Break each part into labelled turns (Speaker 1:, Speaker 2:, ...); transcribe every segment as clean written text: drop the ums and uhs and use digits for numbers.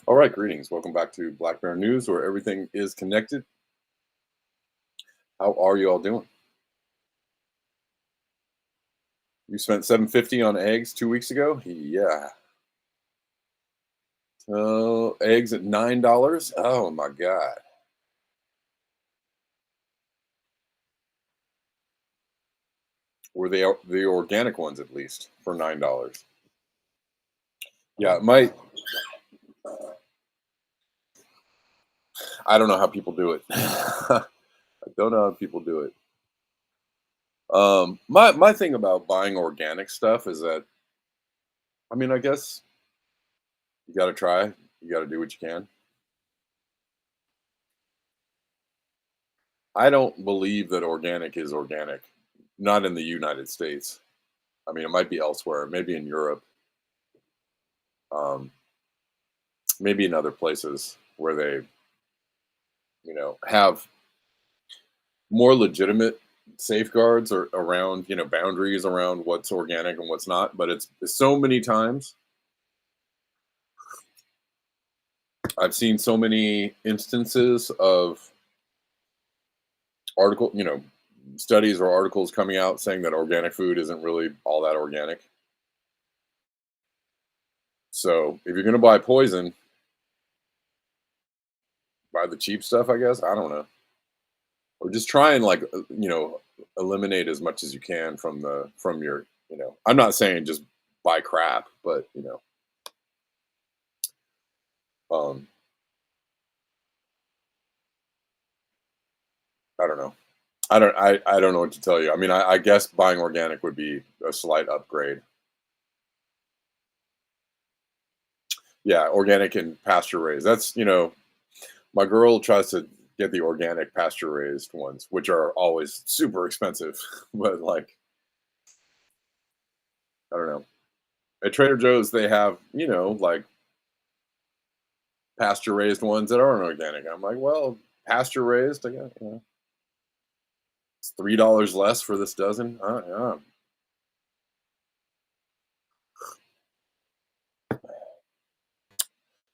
Speaker 1: All right, greetings. Welcome back to Black Bear News, where everything is connected. How are you all doing? You spent $7.50 on eggs 2 weeks ago? Yeah. Eggs at $9? Oh my God. Were they the organic ones at least for $9? Yeah, it might. I don't know how people do it. I don't know how people do it. My thing about buying organic stuff is that, I mean, I guess you got to try. You got to do what you can. I don't believe that organic is organic. Not in the United States. I mean, it might be elsewhere, maybe in Europe, um, maybe in other places where they, have more legitimate safeguards or around, boundaries around what's organic and what's not. But it's so many times I've seen so many instances of article, studies or articles coming out saying that organic food isn't really all that organic. So if you're going to buy poison, buy the cheap stuff, I guess. I don't know. Or just try and like, eliminate as much as you can from your, I'm not saying just buy crap, but, um, I don't know. I don't know what to tell you. I mean, I guess buying organic would be a slight upgrade. Yeah, organic and pasture raised. That's, my girl tries to get the organic pasture raised ones, which are always super expensive. But like, I don't know. At Trader Joe's, they have, like pasture raised ones that aren't organic. I'm like, well, pasture raised, I guess, it's $3 less for this dozen. Yeah.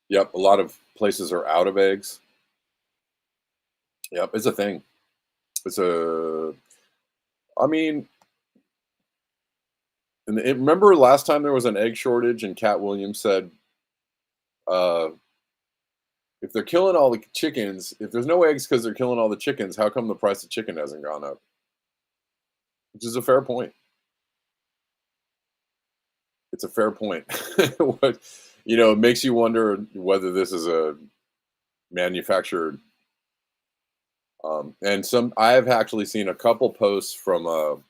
Speaker 1: Yep, a lot of places are out of eggs. Yep, it's a thing. It's a, I mean, remember last time there was an egg shortage, and Cat Williams said, uh, if they're killing all the chickens, if there's no eggs because they're killing all the chickens, how come the price of chicken hasn't gone up? Which is a fair point. It's a fair point. What, it makes you wonder whether this is a manufactured. And I have actually seen a couple posts from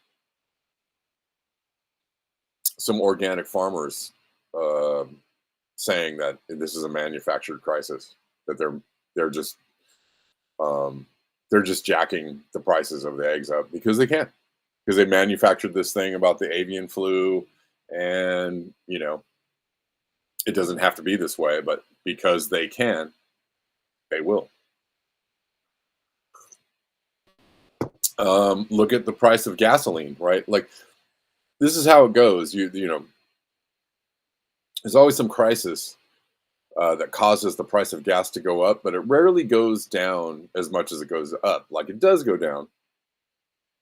Speaker 1: some organic farmers uh, saying that this is a manufactured crisis, that they're just um, they're just jacking the prices of the eggs up because they can, because they manufactured this thing about the avian flu, and it doesn't have to be this way, but because they can, they will. Look at the price of gasoline, right? Like, this is how it goes. There's always some crisis that causes the price of gas to go up, but it rarely goes down as much as it goes up. Like, it does go down,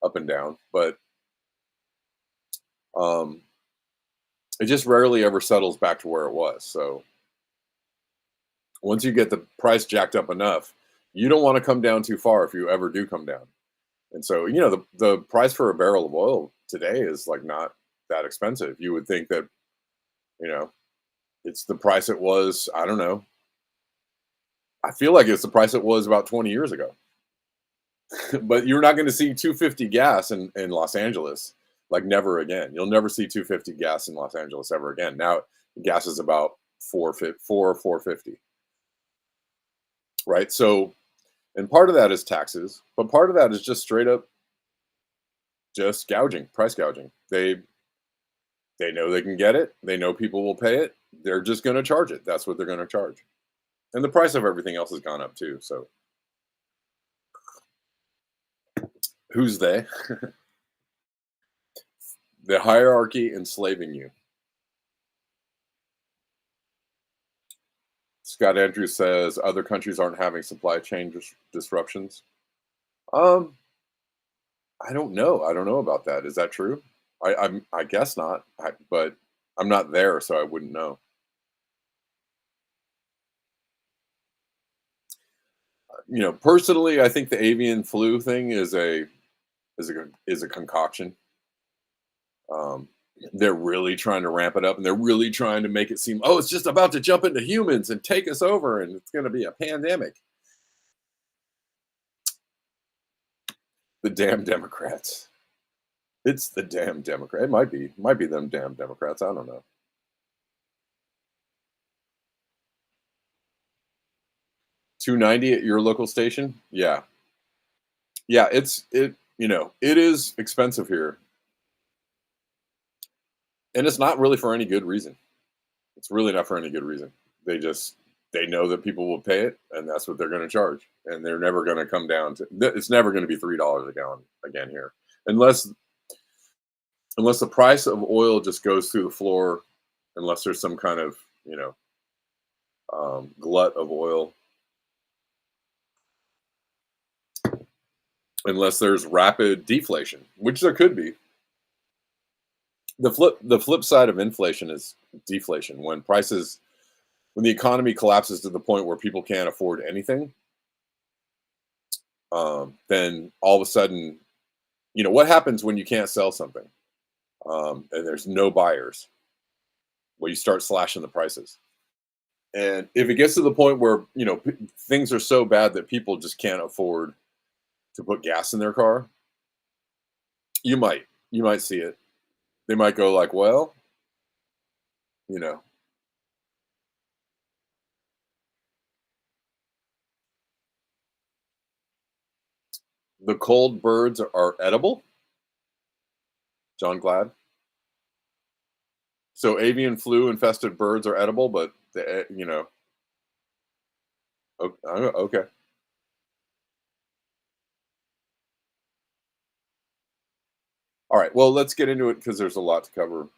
Speaker 1: up and down, but um, it just rarely ever settles back to where it was. So once you get the price jacked up enough, you don't want to come down too far if you ever do come down. And so, the price for a barrel of oil today is like not that expensive. You would think that, you know, it's the price it was, I don't know. I feel like it's the price it was about 20 years ago. But you're not going to see 250 gas in Los Angeles, like, never again. You'll never see 250 gas in Los Angeles ever again. Now gas is about 450, right? So, and part of that is taxes, but part of that is just straight up just gouging, price gouging. They know they can get it. They know people will pay it. They're just going to charge it. That's what they're going to charge. And the price of everything else has gone up too. So who's they? The hierarchy enslaving you. Scott Andrews says other countries aren't having supply chain disruptions. Um, I don't know. I don't know about that. Is that true? I guess not. But I'm not there, so I wouldn't know. Personally, I think the avian flu thing is a concoction. Um, they're really trying to ramp it up, and they're really trying to make it seem, oh, it's just about to jump into humans and take us over, and it's going to be a pandemic. The damn Democrats. It's the damn Democrat. It might be them damn Democrats. I don't know. 290 at your local station? Yeah. Yeah, it is expensive here. And it's not really for any good reason. It's really not for any good reason. They know that people will pay it, and that's what they're going to charge. And they're never going to come down to, it's never going to be $3 a gallon again here. unless unless the price of oil just goes through the floor, unless there's some kind of glut of oil, unless there's rapid deflation, which there could be. The flip side of inflation is deflation. When the economy collapses to the point where people can't afford anything, then all of a sudden, what happens when you can't sell something, and there's no buyers? Well, you start slashing the prices. And if it gets to the point where things are so bad that people just can't afford to put gas in their car, you might see it. They might go like, well, you know, the cold birds are edible. John Glad. So avian flu infested birds are edible, but okay. All right. Well, let's get into it because there's a lot to cover.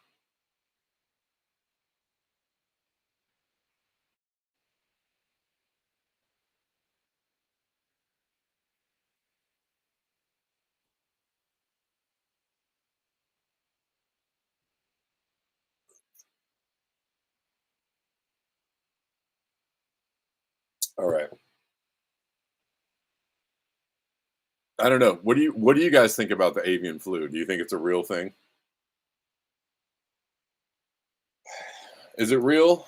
Speaker 1: All right. I don't know. What do you guys think about the avian flu? Do you think it's a real thing? Is it real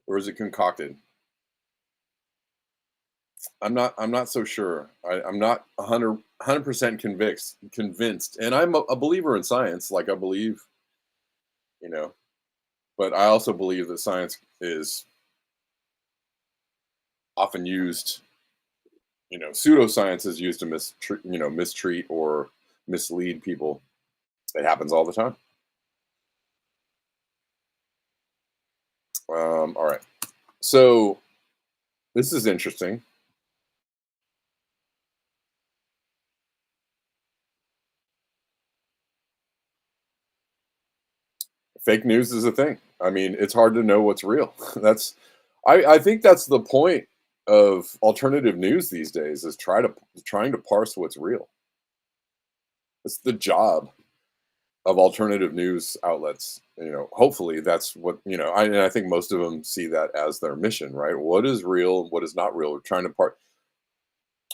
Speaker 1: or is it concocted? I'm not so sure. I'm not 100% convinced. And I'm a believer in science. Like I believe, you know, but I also believe that science is often used, pseudoscience is used to mistreat or mislead people. It happens all the time. All right. So this is interesting. Fake news is a thing. I mean, it's hard to know what's real. I think that's the point of alternative news these days is trying to parse what's real. It's the job of alternative news outlets. Hopefully that's what and I think most of them see that as their mission, right? What is real and what is not real? We're trying to part.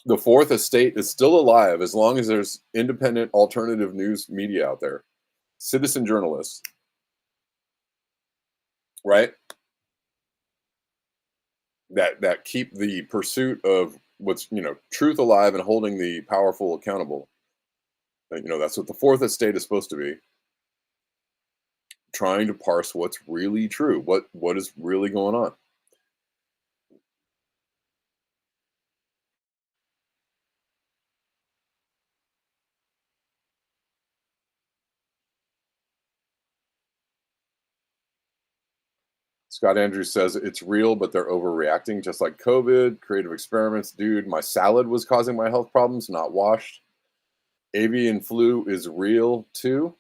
Speaker 1: The fourth estate is still alive as long as there's independent alternative news media out there, citizen journalists, right? That keep the pursuit of what's truth alive and holding the powerful accountable. That's what the fourth estate is supposed to be, trying to parse what's really true, what is really going on. Scott Andrews says it's real, but they're overreacting, just like COVID, creative experiments. Dude, my salad was causing my health problems, not washed. Avian flu is real too.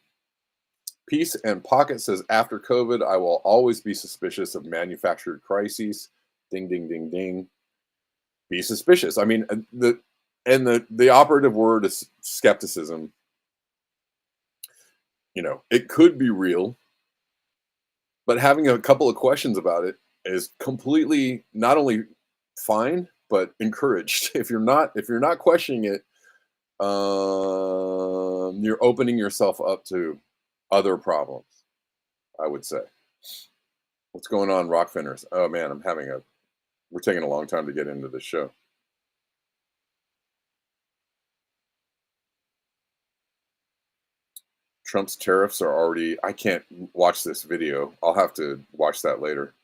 Speaker 1: Peace and Pocket says after COVID, I will always be suspicious of manufactured crises. Ding, ding, ding, ding. Be suspicious. I mean, the operative word is skepticism. It could be real, but having a couple of questions about it is completely not only fine but encouraged. If you're not questioning it, you're opening yourself up to other problems, I would say. What's going on, Rock Finners? Oh man, we're taking a long time to get into this show. Trump's tariffs are already. I can't watch this video. I'll have to watch that later.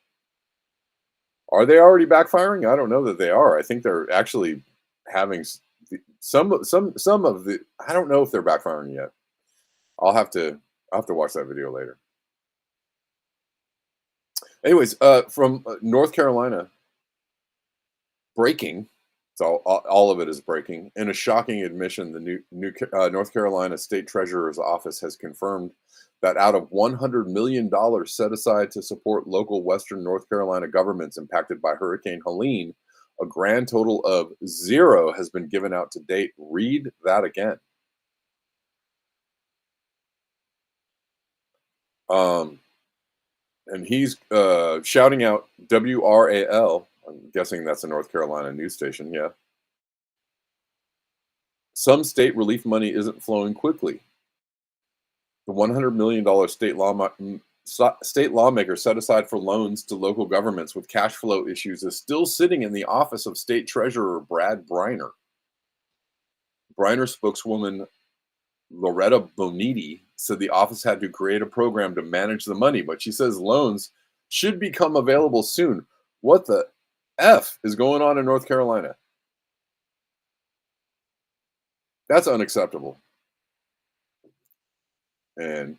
Speaker 1: Are they already backfiring? I don't know that they are. I think they're actually having some of the. I don't know if they're backfiring yet. I'll have to watch that video later. Anyways, from North Carolina, breaking. So all of it is breaking. In a shocking admission, the North Carolina State Treasurer's Office has confirmed that out of $100 million set aside to support local Western North Carolina governments impacted by Hurricane Helene, a grand total of zero has been given out to date. Read that again. Um, and he's shouting out WRAL. I'm guessing that's a North Carolina news station. Yeah. Some state relief money isn't flowing quickly. The $100 million state lawmaker set aside for loans to local governments with cash flow issues is still sitting in the office of State Treasurer Brad Briner. Briner spokeswoman Loretta Boniti said the office had to create a program to manage the money, but she says loans should become available soon. What the F is going on in North Carolina? That's unacceptable. And,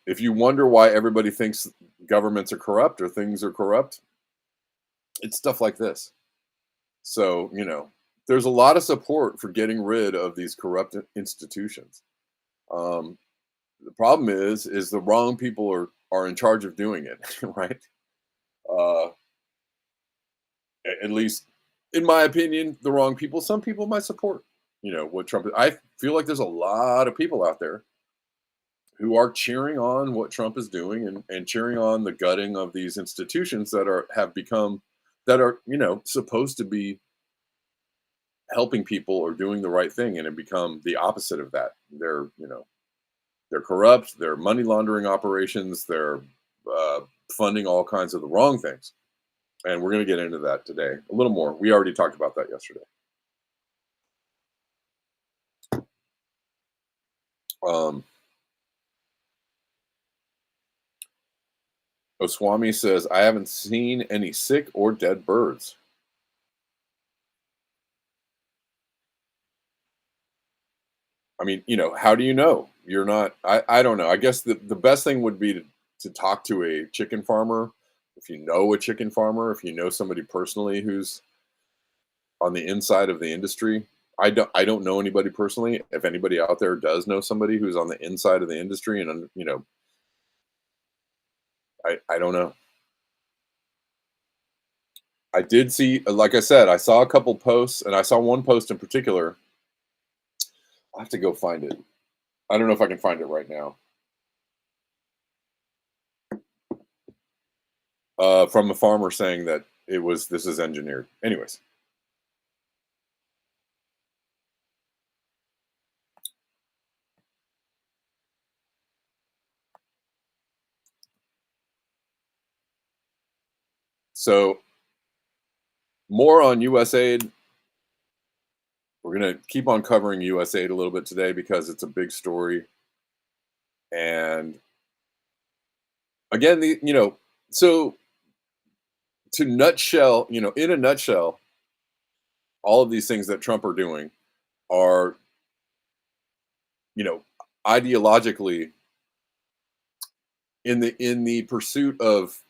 Speaker 1: if you wonder why everybody thinks governments are corrupt or things are corrupt, it's stuff like this. So, there's a lot of support for getting rid of these corrupt institutions. Um, the problem is the wrong people are in charge of doing it, right? Uh, at least, in my opinion, the wrong people. Some people might support, what Trump. I feel like there's a lot of people out there who are cheering on what Trump is doing and cheering on the gutting of these institutions that are supposed to be helping people or doing the right thing, and it become the opposite of that. They're corrupt, they're money laundering operations, they're funding all kinds of the wrong things. And we're going to get into that today a little more. We already talked about that yesterday. Oswami says, I haven't seen any sick or dead birds. I mean, how do you know? You're not, I don't know. I guess the best thing would be to talk to a chicken farmer. If you know a chicken farmer, if you know somebody personally who's on the inside of the industry. I don't know anybody personally. If anybody out there does know somebody who's on the inside of the industry, and I don't know. I did see, like I said, I saw a couple posts, and I saw one post in particular. I have to go find it. I don't know if I can find it right now. From a farmer saying that this is engineered. Anyways. So more on USAID. We're going to keep on covering USAID a little bit today because it's a big story. And again, so to nutshell, in a nutshell, all of these things that Trump are doing are, ideologically in the pursuit of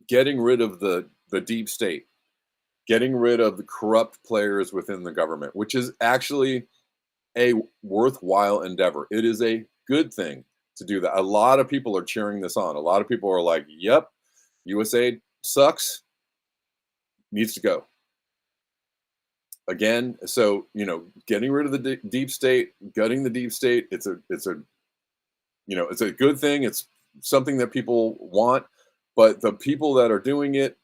Speaker 1: getting rid of the deep state, getting rid of the corrupt players within the government, which is actually a worthwhile endeavor. It is a good thing to do that. A lot of people are cheering this on. A lot of people are like, yep, USAID sucks, needs to go. Again, so getting rid of the deep state, gutting the deep state, it's a good thing. It's something that people want, but the people that are doing it,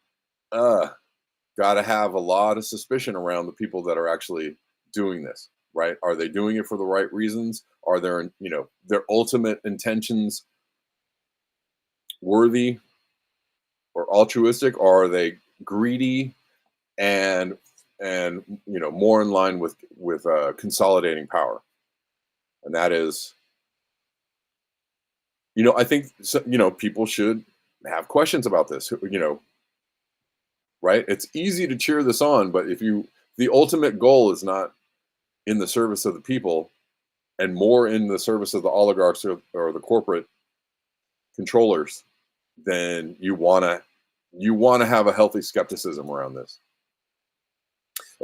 Speaker 1: got to have a lot of suspicion around the people that are actually doing this, right? Are they doing it for the right reasons? Are their ultimate intentions worthy or altruistic, or are they greedy and more in line with consolidating power? And that is, I think people should have questions about this, right? It's easy to cheer this on, but the ultimate goal is not in the service of the people and more in the service of the oligarchs or the corporate controllers, then you want to have a healthy skepticism around this.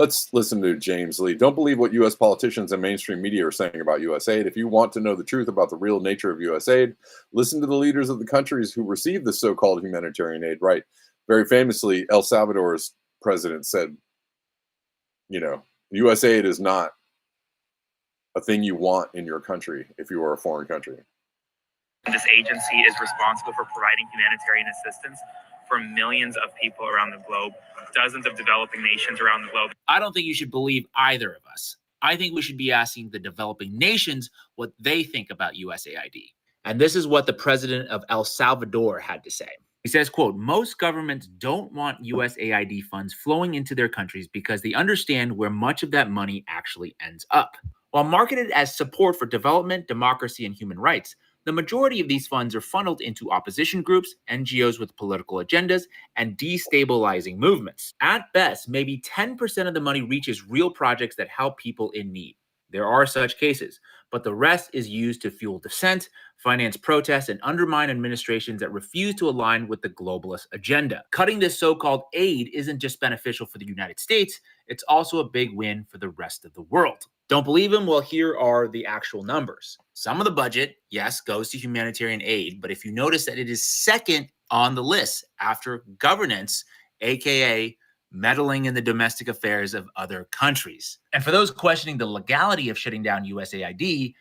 Speaker 1: Let's listen to James Lee. Don't believe what U.S. politicians and mainstream media are saying about U.S. aid. If you want to know the truth about the real nature of U.S. aid, listen to the leaders of the countries who receive the so-called humanitarian aid. Right. Very famously, El Salvador's president said, U.S. aid is not a thing you want in your country if you are a foreign country.
Speaker 2: This agency is responsible for providing humanitarian assistance for millions of people around the globe, dozens of developing nations around the globe.
Speaker 3: I don't think you should believe either of us. I think we should be asking the developing nations what they think about USAID. And this is what the president of El Salvador had to say. He says, quote, most governments don't want USAID funds flowing into their countries because they understand where much of that money actually ends up. While marketed as support for development, democracy, and human rights, the majority of these funds are funneled into opposition groups, NGOs with political agendas, and destabilizing movements. At best, maybe 10% of the money reaches real projects that help people in need. There are such cases, but the rest is used to fuel dissent, finance protests, and undermine administrations that refuse to align with the globalist agenda. Cutting this so-called aid isn't just beneficial for the United States, it's also a big win for the rest of the world. Don't believe him? Well, here are the actual numbers. Some of the budget, yes, goes to humanitarian aid, but if you notice that it is second on the list after governance, aka meddling in the domestic affairs of other countries. And for those questioning the legality of shutting down USAID,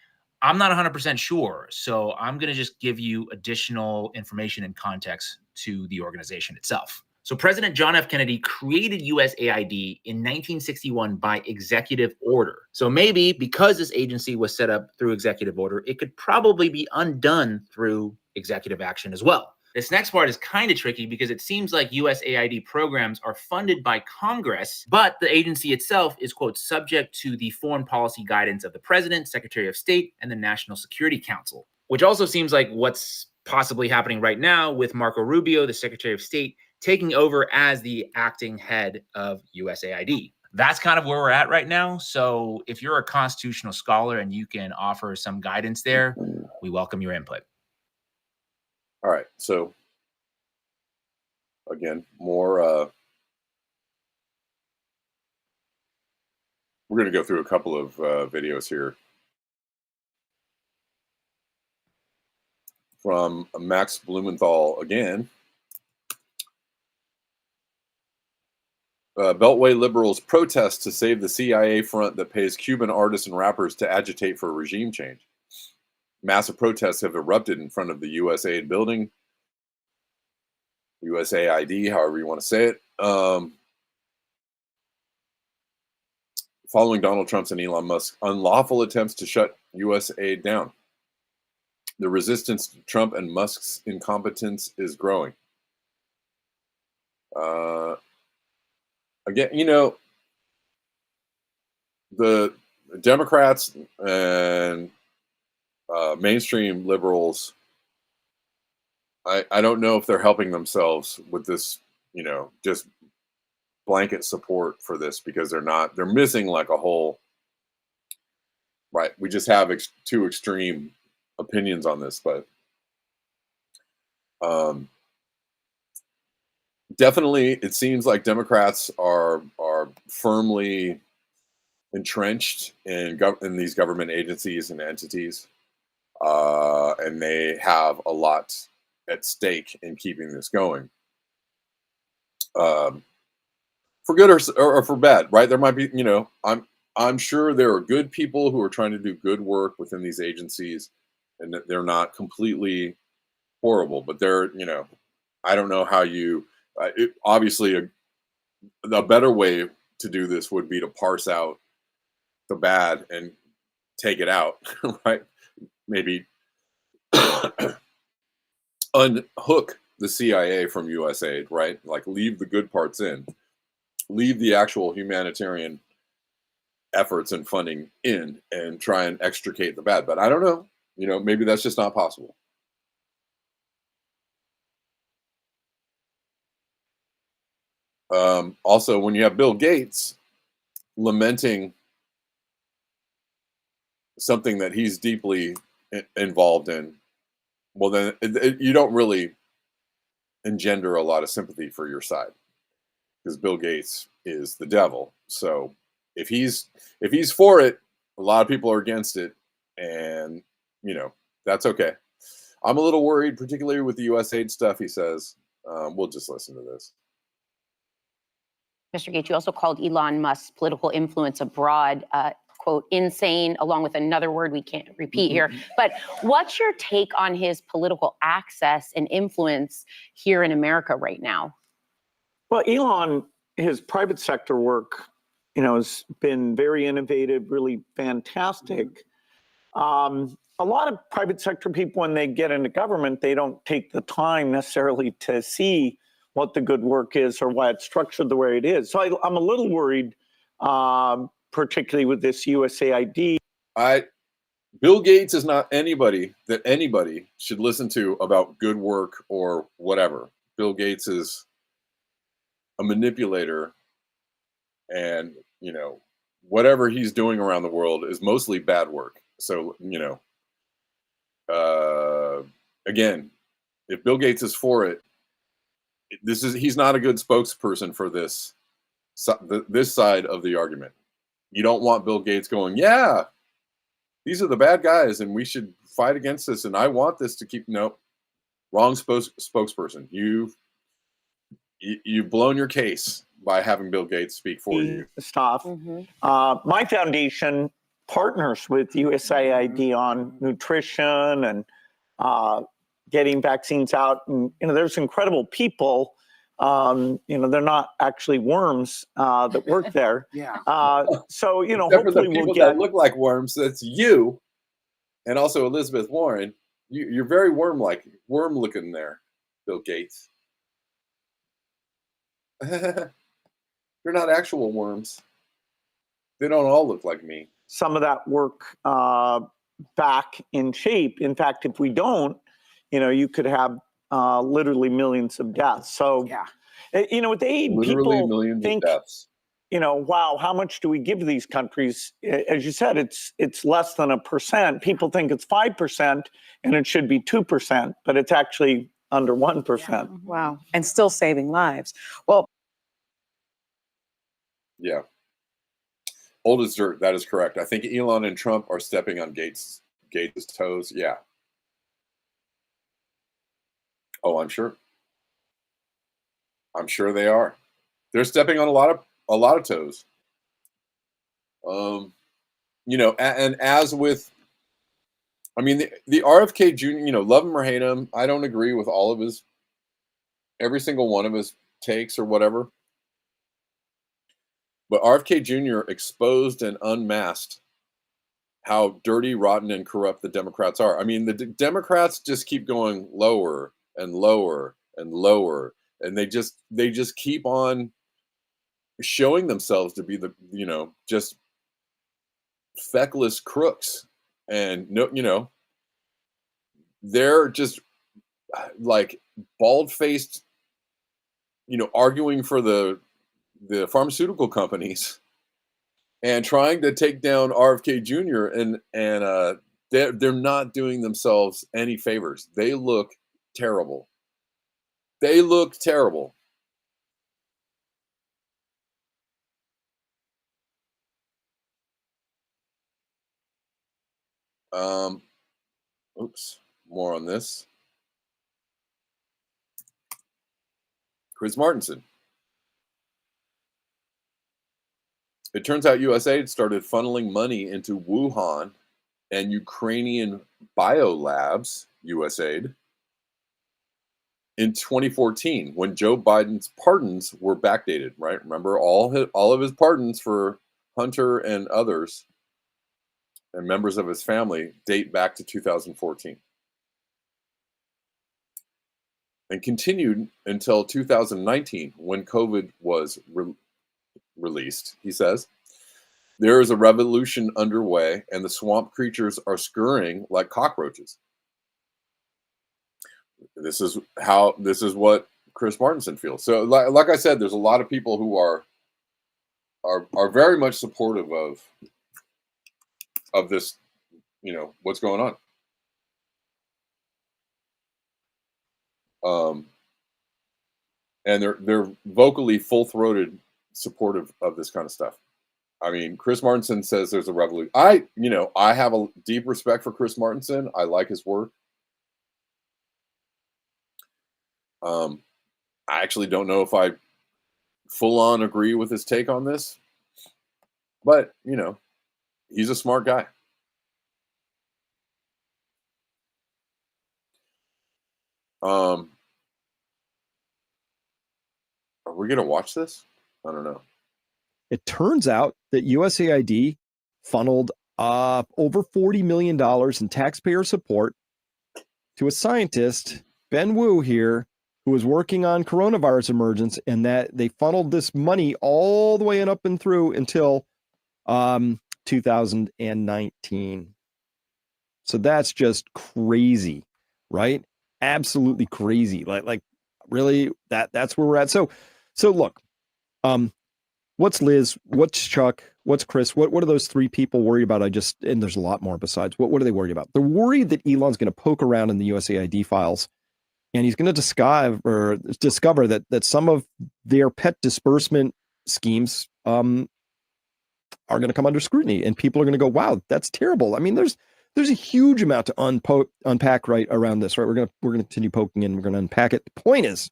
Speaker 3: I'm not 100% sure. So I'm going to just give you additional information and context to the organization itself. So President John F. Kennedy created USAID in 1961 by executive order. So maybe because this agency was set up through executive order, it could probably be undone through executive action as well. This next part is kind of tricky because it seems like USAID programs are funded by Congress, but the agency itself is, quote, subject to the foreign policy guidance of the President, Secretary of State, and the National Security Council, which also seems like what's possibly happening right now with Marco Rubio, the Secretary of State, taking over as the acting head of USAID. That's kind of where we're at right now. So if you're a constitutional scholar and you can offer some guidance there, we welcome your input.
Speaker 1: All right. So again, more, we're going to go through a couple of videos here from Max Blumenthal again. Beltway liberals protest to save the CIA front that pays Cuban artists and rappers to agitate for regime change. Massive protests have erupted in front of the USAID building, USAID, however you want to say it, following Donald Trump's and Elon Musk's unlawful attempts to shut USAID down. The resistance to Trump and Musk's incompetence is growing. Again, the Democrats and mainstream liberals, I don't know if they're helping themselves with this, just blanket support for this, because they're missing like a whole, right? We just have two extreme opinions on this, but definitely it seems like Democrats are firmly entrenched in these government agencies and entities, and they have a lot at stake in keeping this going, for good or for bad, right? There might be, I'm sure there are good people who are trying to do good work within these agencies, and that they're not completely horrible, but they're, I don't know how you, obviously a better way to do this would be to parse out the bad and take it out, right? Maybe unhook the CIA from USAID, right? Like leave the good parts in, leave the actual humanitarian efforts and funding in, and try and extricate the bad. But I don't know, maybe that's just not possible. Also, when you have Bill Gates lamenting something that he's deeply involved in, well, then you don't really engender a lot of sympathy for your side, because Bill Gates, is the devil. So if he's for it, a lot of people are against it, and that's okay. I'm a little worried, particularly with the USAID stuff. He says, we'll just listen to this.
Speaker 4: Mr. Gates, you also called Elon Musk's political influence abroad, quote, insane, along with another word we can't repeat here. But what's your take on his political access and influence here in America right now?
Speaker 5: Well, Elon, his private sector work, has been very innovative, really fantastic. A lot of private sector people, when they get into government, they don't take the time necessarily to see what the good work is or why it's structured the way it is. So I'm a little worried, particularly with this USAID.
Speaker 1: Bill Gates is not anybody that anybody should listen to about good work or whatever. Bill Gates is a manipulator, and whatever he's doing around the world is mostly bad work. So again, if Bill Gates is for it, he's not a good spokesperson for this side of the argument. You don't want Bill Gates going, yeah, these are the bad guys and we should fight against this, and I want this to keep. Nope, wrong spokesperson. You've blown your case by having Bill Gates speak for you.
Speaker 5: Stuff. My foundation partners with USAID on nutrition and getting vaccines out, and there's incredible people. They're not actually worms that work there.
Speaker 3: Yeah.
Speaker 5: So
Speaker 1: Except
Speaker 5: hopefully
Speaker 1: for the
Speaker 5: we'll
Speaker 1: people
Speaker 5: get.
Speaker 1: that look like worms. That's you, and also Elizabeth Warren. You're very worm looking there, Bill Gates. They're not actual worms. They don't all look like me.
Speaker 5: Some of that work back in shape. In fact, if we don't, you could have literally millions of deaths. So,
Speaker 3: Yeah.
Speaker 5: With aid,
Speaker 1: Literally
Speaker 5: people
Speaker 1: millions
Speaker 5: think,
Speaker 1: of deaths.
Speaker 5: wow, how much do we give to these countries? As you said, it's less than 1%. People think it's 5%, and it should be 2%, but it's actually under 1%.
Speaker 6: Wow. And still saving lives. Well,
Speaker 1: Yeah. Old as dirt. That is correct. I think Elon and Trump are stepping on Gates' toes. Yeah. Oh, I'm sure. I'm sure they are. They're stepping on a lot of toes. And as with, the RFK Jr., love him or hate him, I don't agree with every single one of his takes or whatever. But RFK Jr. exposed and unmasked how dirty, rotten, and corrupt the Democrats are. The Democrats just keep going lower and lower and lower, and they just keep on showing themselves to be just feckless crooks. And they're just like bald-faced, arguing for the pharmaceutical companies and trying to take down RFK Jr. and they're not doing themselves any favors. They look terrible. They look terrible. Oops, more on this. Chris Martinson. It turns out USAID started funneling money into Wuhan and Ukrainian biolabs, USAID, in 2014 when Joe Biden's pardons were backdated, right? Remember, all of his pardons for Hunter and others and members of his family date back to 2014. And continued until 2019 when COVID was released. He says, there is a revolution underway and the swamp creatures are scurrying like cockroaches. This is what Chris Martinson feels. So like I said, there's a lot of people who are very much supportive of this, what's going on. And they're vocally full-throated supportive of this kind of stuff. I mean, Chris Martenson says there's a revolution. I have a deep respect for Chris Martenson. I like his work. I actually don't know if I full on agree with his take on this, but he's a smart guy. Are we gonna watch this? I don't know.
Speaker 7: It turns out that USAID funneled over $40 million in taxpayer support to a scientist, Ben Wu here, who was working on coronavirus emergence, and that they funneled this money all the way and up and through until 2019. So that's just crazy, right? Absolutely crazy. Like really, that's where we're at. So look, what's Liz? What's Chuck? What's Chris? What are those three people worried about? And there's a lot more besides. What are they worried about? They're worried that Elon's going to poke around in the USAID files, and he's going to discover that some of their pet disbursement schemes are going to come under scrutiny, and people are going to go, "Wow, that's terrible." I mean, there's a huge amount to unpack right around this. Right, we're going to continue poking in. We're going to unpack it. The point is,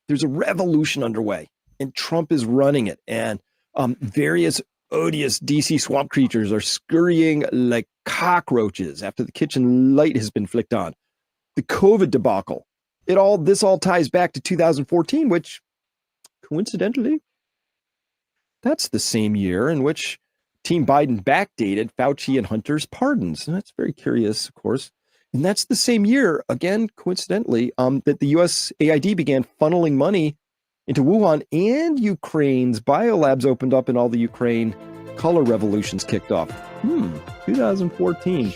Speaker 7: there's a revolution underway, and Trump is running it, and various odious DC swamp creatures are scurrying like cockroaches after the kitchen light has been flicked on. The COVID debacle. This all ties back to 2014, which coincidentally, that's the same year in which Team Biden backdated Fauci and Hunter's pardons. And that's very curious, of course. And that's the same year, again, coincidentally, that the USAID began funneling money into Wuhan, and Ukraine's biolabs opened up and all the Ukraine color revolutions kicked off. 2014.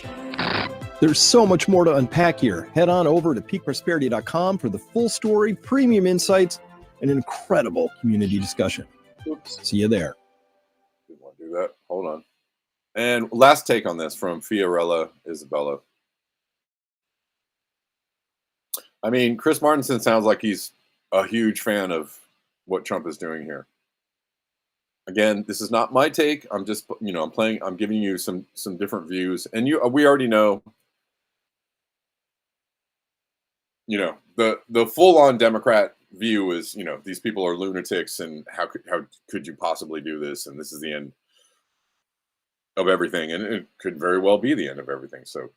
Speaker 7: There's so much more to unpack here. Head on over to peakprosperity.com for the full story, premium insights, and an incredible community discussion.
Speaker 1: Oops.
Speaker 7: See you there.
Speaker 1: Didn't want to do that. Hold on. And last take on this from Fiorella Isabella. I mean, Chris Martenson sounds like he's a huge fan of what Trump is doing here. Again, this is not my take. I'm just, I'm giving you some different views, and we already know, the full-on Democrat view is, these people are lunatics, and how could you possibly do this? And this is the end of everything, and it could very well be the end of everything. So,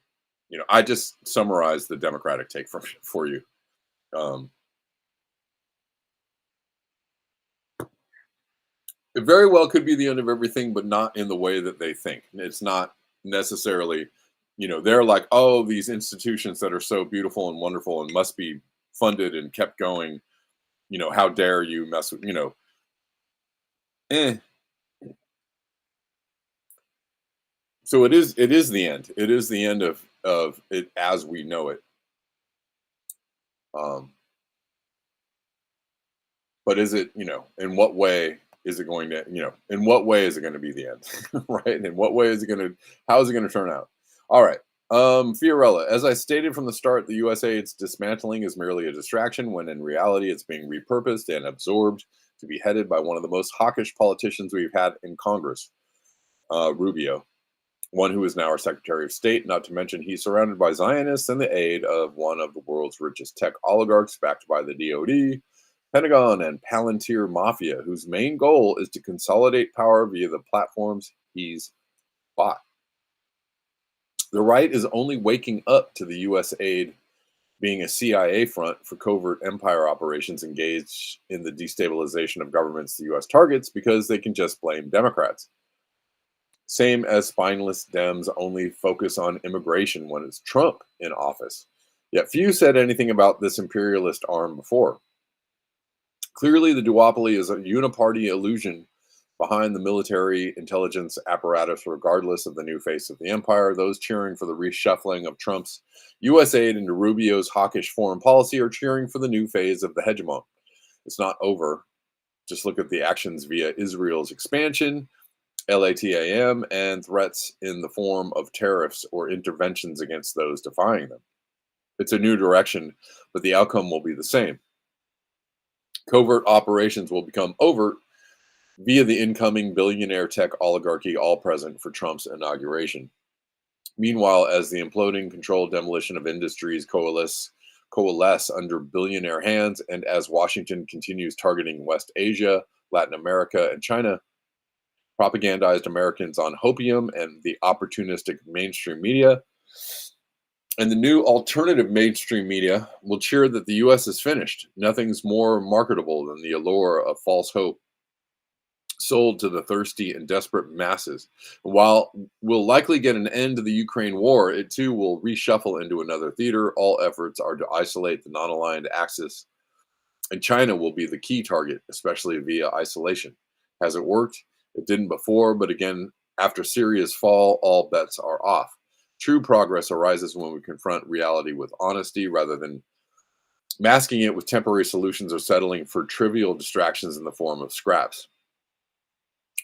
Speaker 1: I just summarized the Democratic take for you. It very well could be the end of everything, but not in the way that they think. It's not necessarily, they're like, oh, these institutions that are so beautiful and wonderful and must be funded and kept going. How dare you mess with, So it is the end. It is the end of it as we know it. But is it, in what way is it going to, in what way is it going to be the end? Right? And in what way is how is it going to turn out? All right. Fiorella, as I stated from the start, the USAID's dismantling is merely a distraction when in reality it's being repurposed and absorbed to be headed by one of the most hawkish politicians we've had in Congress, Rubio, one who is now our Secretary of State, not to mention he's surrounded by Zionists and the aid of one of the world's richest tech oligarchs backed by the DoD, Pentagon, and Palantir Mafia, whose main goal is to consolidate power via the platforms he's bought. The right is only waking up to the U.S. aid being a CIA front for covert empire operations engaged in the destabilization of governments the U.S. targets because they can just blame Democrats. Same as spineless Dems only focus on immigration when it's Trump in office. Yet few said anything about this imperialist arm before. Clearly, the duopoly is a uniparty illusion behind the military intelligence apparatus, regardless of the new face of the empire. Those cheering for the reshuffling of Trump's U.S. aid into Rubio's hawkish foreign policy are cheering for the new phase of the hegemon. It's not over. Just look at the actions via Israel's expansion, LATAM, and threats in the form of tariffs or interventions against those defying them. It's a new direction, but the outcome will be the same. Covert operations will become overt via the incoming billionaire tech oligarchy, all present for Trump's inauguration. Meanwhile, as the imploding controlled demolition of industries coalesce under billionaire hands, and as Washington continues targeting West Asia, Latin America, and China, propagandized Americans on hopium and the opportunistic mainstream media, and the new alternative mainstream media will cheer that the U.S. is finished. Nothing's more marketable than the allure of false hope sold to the thirsty and desperate masses. While we'll likely get an end to the Ukraine war, it too will reshuffle into another theater. All efforts are to isolate the non-aligned axis, and China will be the key target, especially via isolation. Has it worked? It didn't before, but again, after Syria's fall, all bets are off. True progress arises when we confront reality with honesty rather than masking it with temporary solutions or settling for trivial distractions in the form of scraps.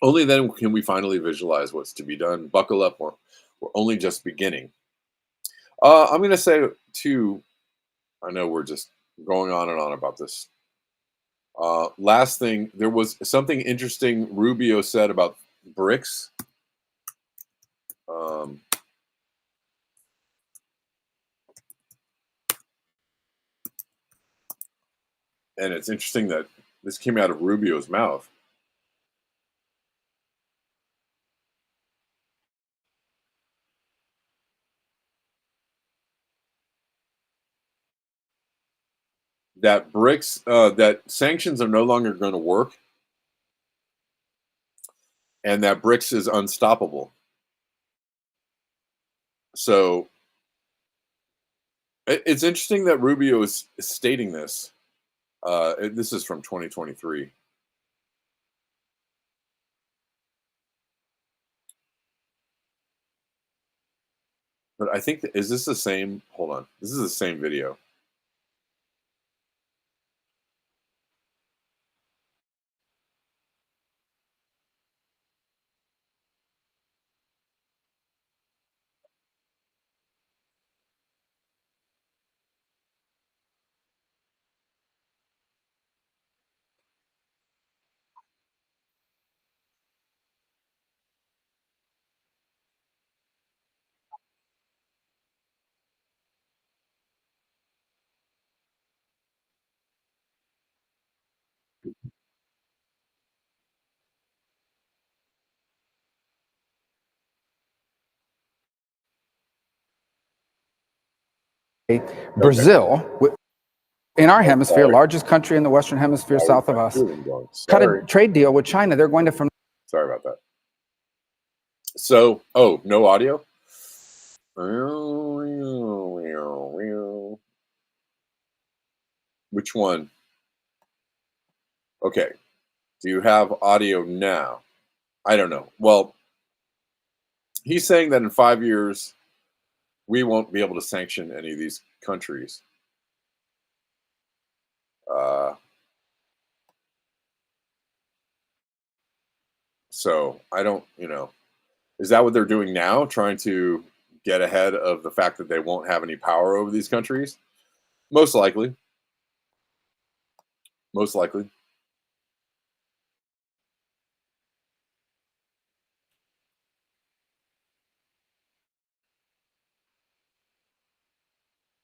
Speaker 1: Only then can we finally visualize what's to be done. Buckle up, we're only just beginning. I'm going to say, too, I know we're just going on and on about this. Last thing, there was something interesting Rubio said about BRICS. And it's interesting that this came out of Rubio's mouth. That BRICS, that sanctions are no longer going to work, and that BRICS is unstoppable. So it's interesting that Rubio is stating this. This is from 2023. But I think, is this the same? Hold on. This is the same video.
Speaker 8: Brazil, in our hemisphere, largest country in the Western Hemisphere south of us, cut a trade deal with China. They're going to
Speaker 1: Sorry about that. So, no audio? Which one? Okay. Do you have audio now? I don't know. Well, he's saying that in 5 years, we won't be able to sanction any of these countries. So I don't, is that what they're doing now? Trying to get ahead of the fact that they won't have any power over these countries? Most likely. Most likely.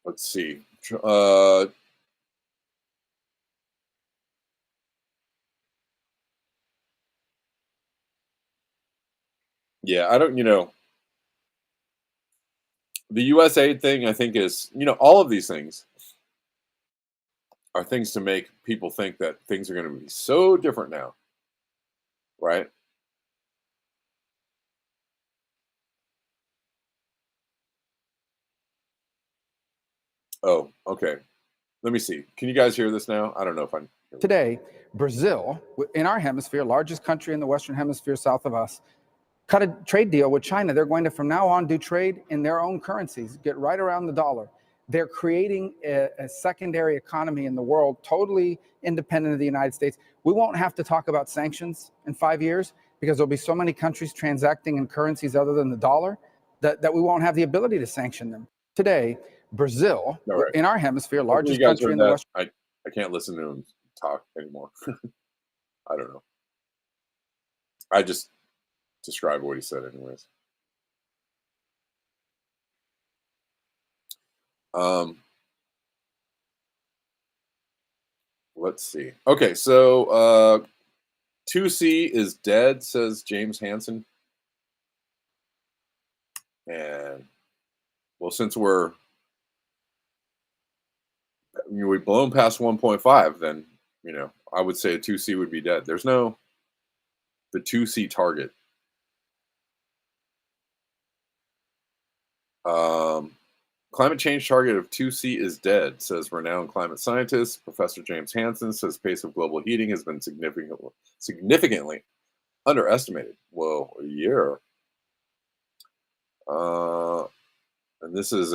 Speaker 1: Let's see. Yeah, I don't, the US aid thing, I think is, all of these things are things to make people think that things are going to be so different now, right? Oh, okay. Let me see. Can you guys hear this now? I don't know if I'm...
Speaker 8: Today, Brazil, in our hemisphere, largest country in the Western Hemisphere south of us, cut a trade deal with China. They're going to, from now on, do trade in their own currencies, get right around the dollar. They're creating a secondary economy in the world, totally independent of the United States. We won't have to talk about sanctions in 5 years because there'll be so many countries transacting in currencies other than the dollar that we won't have the ability to sanction them. Today, Brazil, right, in our hemisphere, largest country in the West.
Speaker 1: I can't listen to him talk anymore. I don't know. I just described what he said anyways. Let's see. Okay, so 2C is dead, says James Hansen. And well, since we've blown past 1.5, then I would say a 2C would be dead. There's no the 2C target. Climate change target of 2C is dead, says renowned climate scientist Professor James Hansen. Says pace of global heating has been significantly underestimated. Well, a year. And this is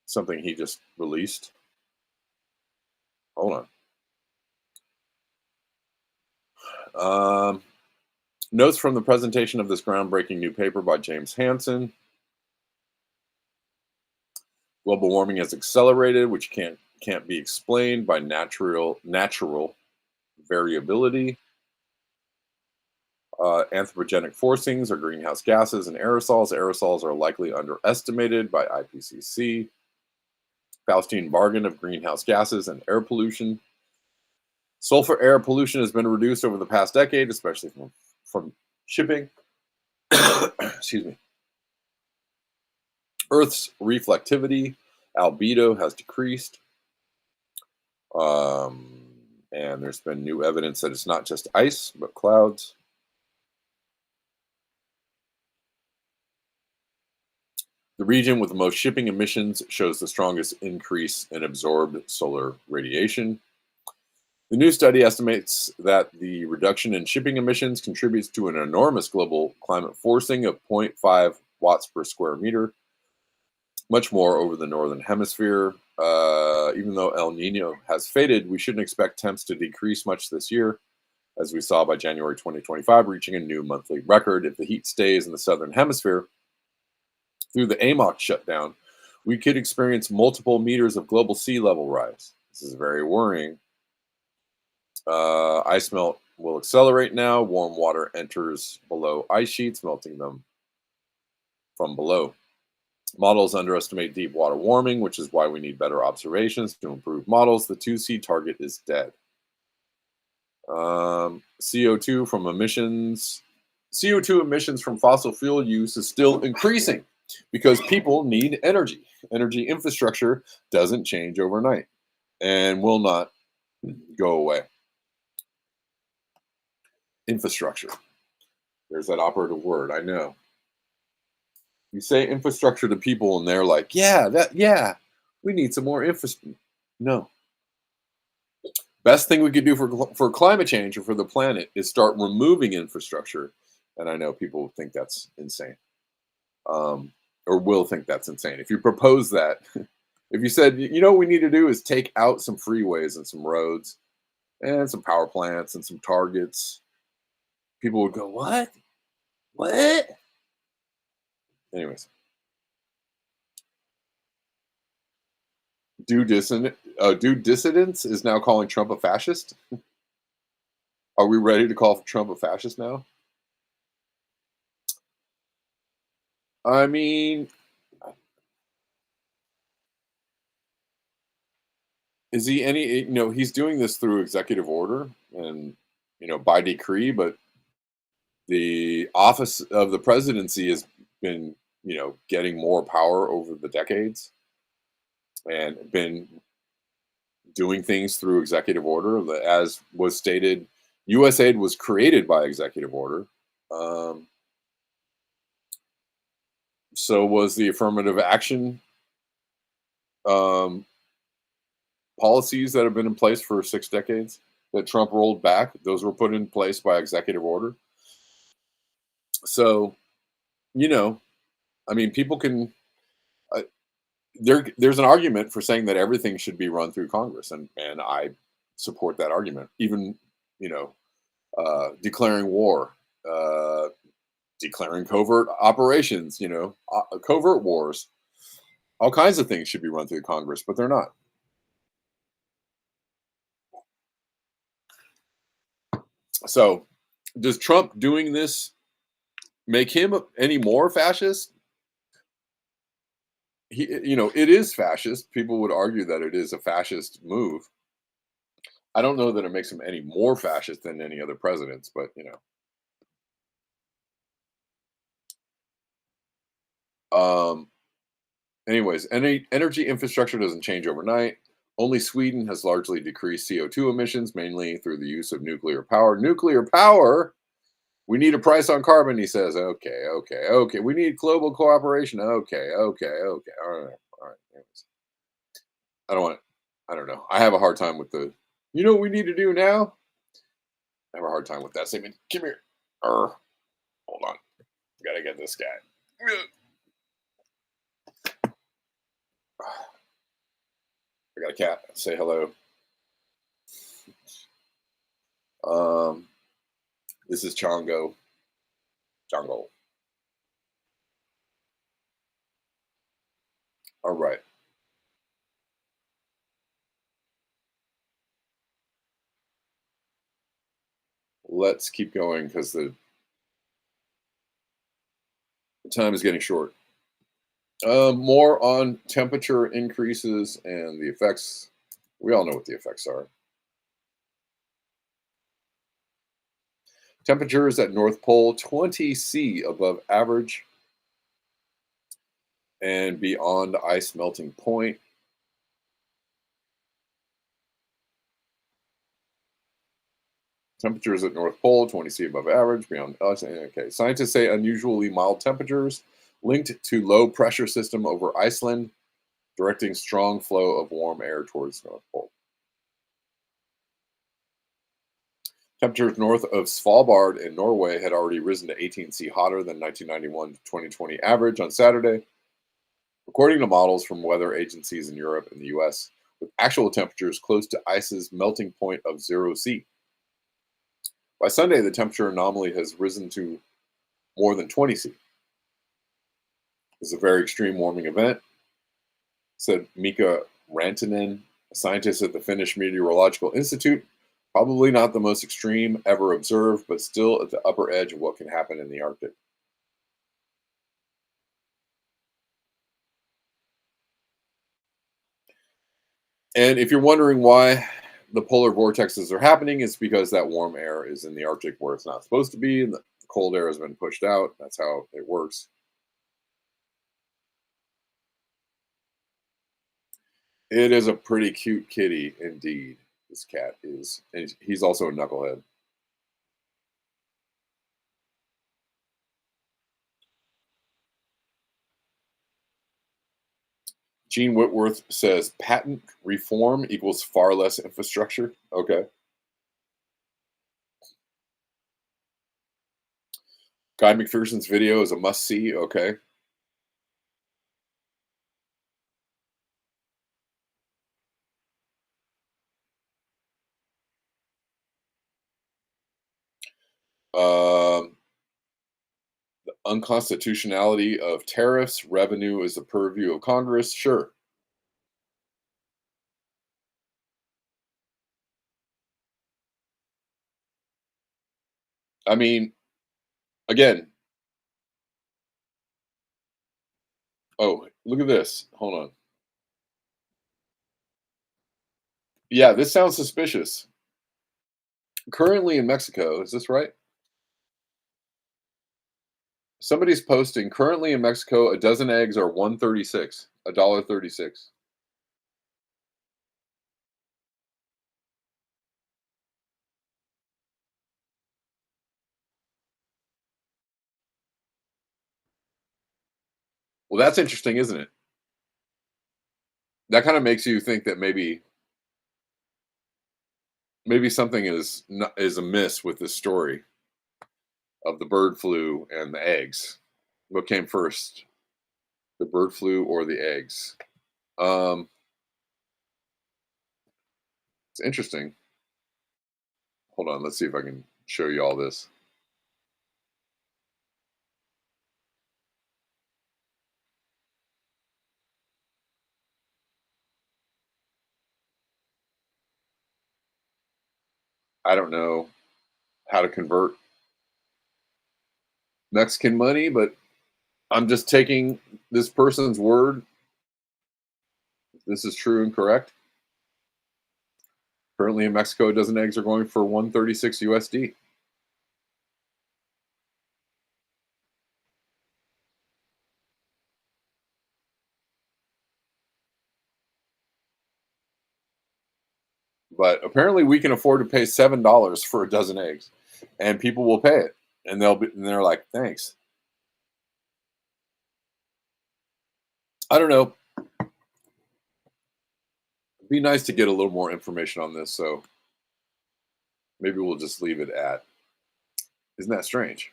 Speaker 1: something he just released. Hold on. Notes from the presentation of this groundbreaking new paper by James Hansen. Global warming has accelerated, which can't be explained by natural variability. Anthropogenic forcings are greenhouse gases and aerosols. Aerosols are likely underestimated by IPCC. Faustian bargain of greenhouse gases and air pollution. Sulfur air pollution has been reduced over the past decade, especially from shipping. Excuse me. Earth's reflectivity, albedo, has decreased. And there's been new evidence that it's not just ice, but clouds. The region with the most shipping emissions shows the strongest increase in absorbed solar radiation. The new study estimates that the reduction in shipping emissions contributes to an enormous global climate forcing of 0.5 watts per square meter, much more over the northern hemisphere. Even though El Nino has faded, we shouldn't expect temps to decrease much this year, as we saw by January 2025, reaching a new monthly record. If the heat stays in the southern hemisphere through the AMOC shutdown, we could experience multiple meters of global sea level rise. This is very worrying. Ice melt will accelerate now. Warm water enters below ice sheets, melting them from below. Models underestimate deep water warming, which is why we need better observations to improve models. The 2C target is dead. CO2 from emissions. CO2 emissions from fossil fuel use is still increasing because people need energy. Energy infrastructure doesn't change overnight and will not go away. Infrastructure. There's that operative word, I know. You say infrastructure to people and they're like, yeah, we need some more infrastructure. No. Best thing we could do for climate change or for the planet is start removing infrastructure. And I know people think that's insane. Or will think that's insane. If you propose that, if you said, what we need to do is take out some freeways and some roads and some power plants and some targets, people would go, what? What? Anyways. Dude Dissidents is now calling Trump a fascist. Are we ready to call Trump a fascist now? I mean, is he any, he's doing this through executive order and, by decree, but the office of the presidency has been, getting more power over the decades and been doing things through executive order. As was stated, USAID was created by executive order. So was the affirmative action policies that have been in place for 6 decades that Trump rolled back. Those were put in place by executive order. So, people can, there's an argument for saying that everything should be run through Congress. And I support that argument, even, declaring war, declaring covert operations, covert wars, all kinds of things should be run through Congress, but they're not. So Does Trump doing this make him any more fascist? It is fascist. People would argue that it is a fascist move. I don't know that it makes him any more fascist than any other presidents, but anyways, energy infrastructure doesn't change overnight. Only Sweden has largely decreased CO2 emissions, mainly through the use of nuclear power. Nuclear power. We need a price on carbon, he says. Okay, okay, okay. We need global cooperation. Okay, okay, okay. All right, all right. Anyways, I don't know. I have a hard time with you know what we need to do now? I have a hard time with that statement. Come here. Hold on. Gotta get this guy. I got a cat. Say hello. This is Chongo. Chongo. All right. Let's keep going because the time is getting short. More on temperature increases and the effects. We all know what the effects are. Temperatures at North Pole 20 C above average and beyond ice melting point. Temperatures at North Pole 20 C above average, beyond us. Okay. Scientists say unusually mild temperatures linked to low pressure system over Iceland, directing strong flow of warm air towards North Pole. Temperatures north of Svalbard in Norway had already risen to 18 C hotter than 1991 to 2020 average on Saturday, according to models from weather agencies in Europe and the US, with actual temperatures close to ice's melting point of 0 C. By Sunday, the temperature anomaly has risen to more than 20 C. This is a very extreme warming event, said Mika Rantanen, a scientist at the Finnish Meteorological Institute. Probably not the most extreme ever observed, but still at the upper edge of what can happen in the Arctic. And if you're wondering why the polar vortexes are happening, it's because that warm air is in the Arctic where it's not supposed to be, and the cold air has been pushed out. That's how it works. It is a pretty cute kitty indeed. This cat is, and he's also a knucklehead. Gene Whitworth says patent reform equals far less infrastructure. Okay. Guy McPherson's video is a must see. Okay. The unconstitutionality of tariffs, revenue is the purview of Congress. Sure. I mean, again, oh, look at this. Hold on. Yeah, this sounds suspicious. Currently in Mexico, is this right? Somebody's posting currently in Mexico, a dozen eggs are $1.36, $1.36. Well, that's interesting, isn't it? That kind of makes you think that maybe something is amiss with this story of the bird flu and the eggs. What came first, the bird flu or the eggs? Um, it's interesting. Hold on, let's see if I can show you all this. I don't know how to convert Mexican money, but I'm just taking this person's word. This is true and correct. Currently in Mexico, a dozen eggs are going for 136 USD. But apparently we can afford to pay $7 for a dozen eggs, and people will pay it, and they're like, thanks. I don't know. It'd be nice to get a little more information on this, so maybe we'll just leave it at, isn't that strange?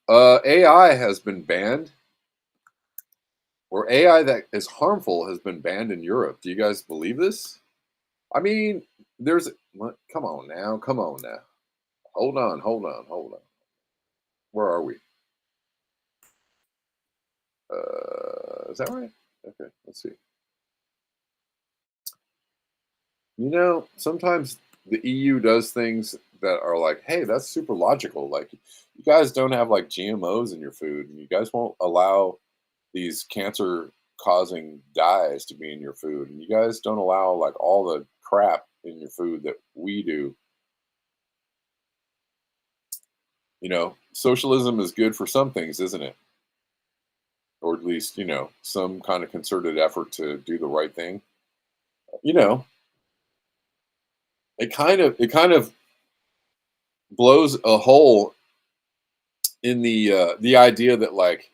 Speaker 1: AI has been banned, or AI that is harmful has been banned in Europe. Do you guys believe this? I mean, come on now. Hold on. Where are we? Is that right? Okay, let's see. Sometimes the EU does things that are like, hey, that's super logical. Like, you guys don't have like GMOs in your food, and you guys won't allow these cancer causing dyes to be in your food, and you guys don't allow like all the crap in your food that we do. Socialism is good for some things, isn't it? Or at least, some kind of concerted effort to do the right thing. It kind of blows a hole in the idea that, like,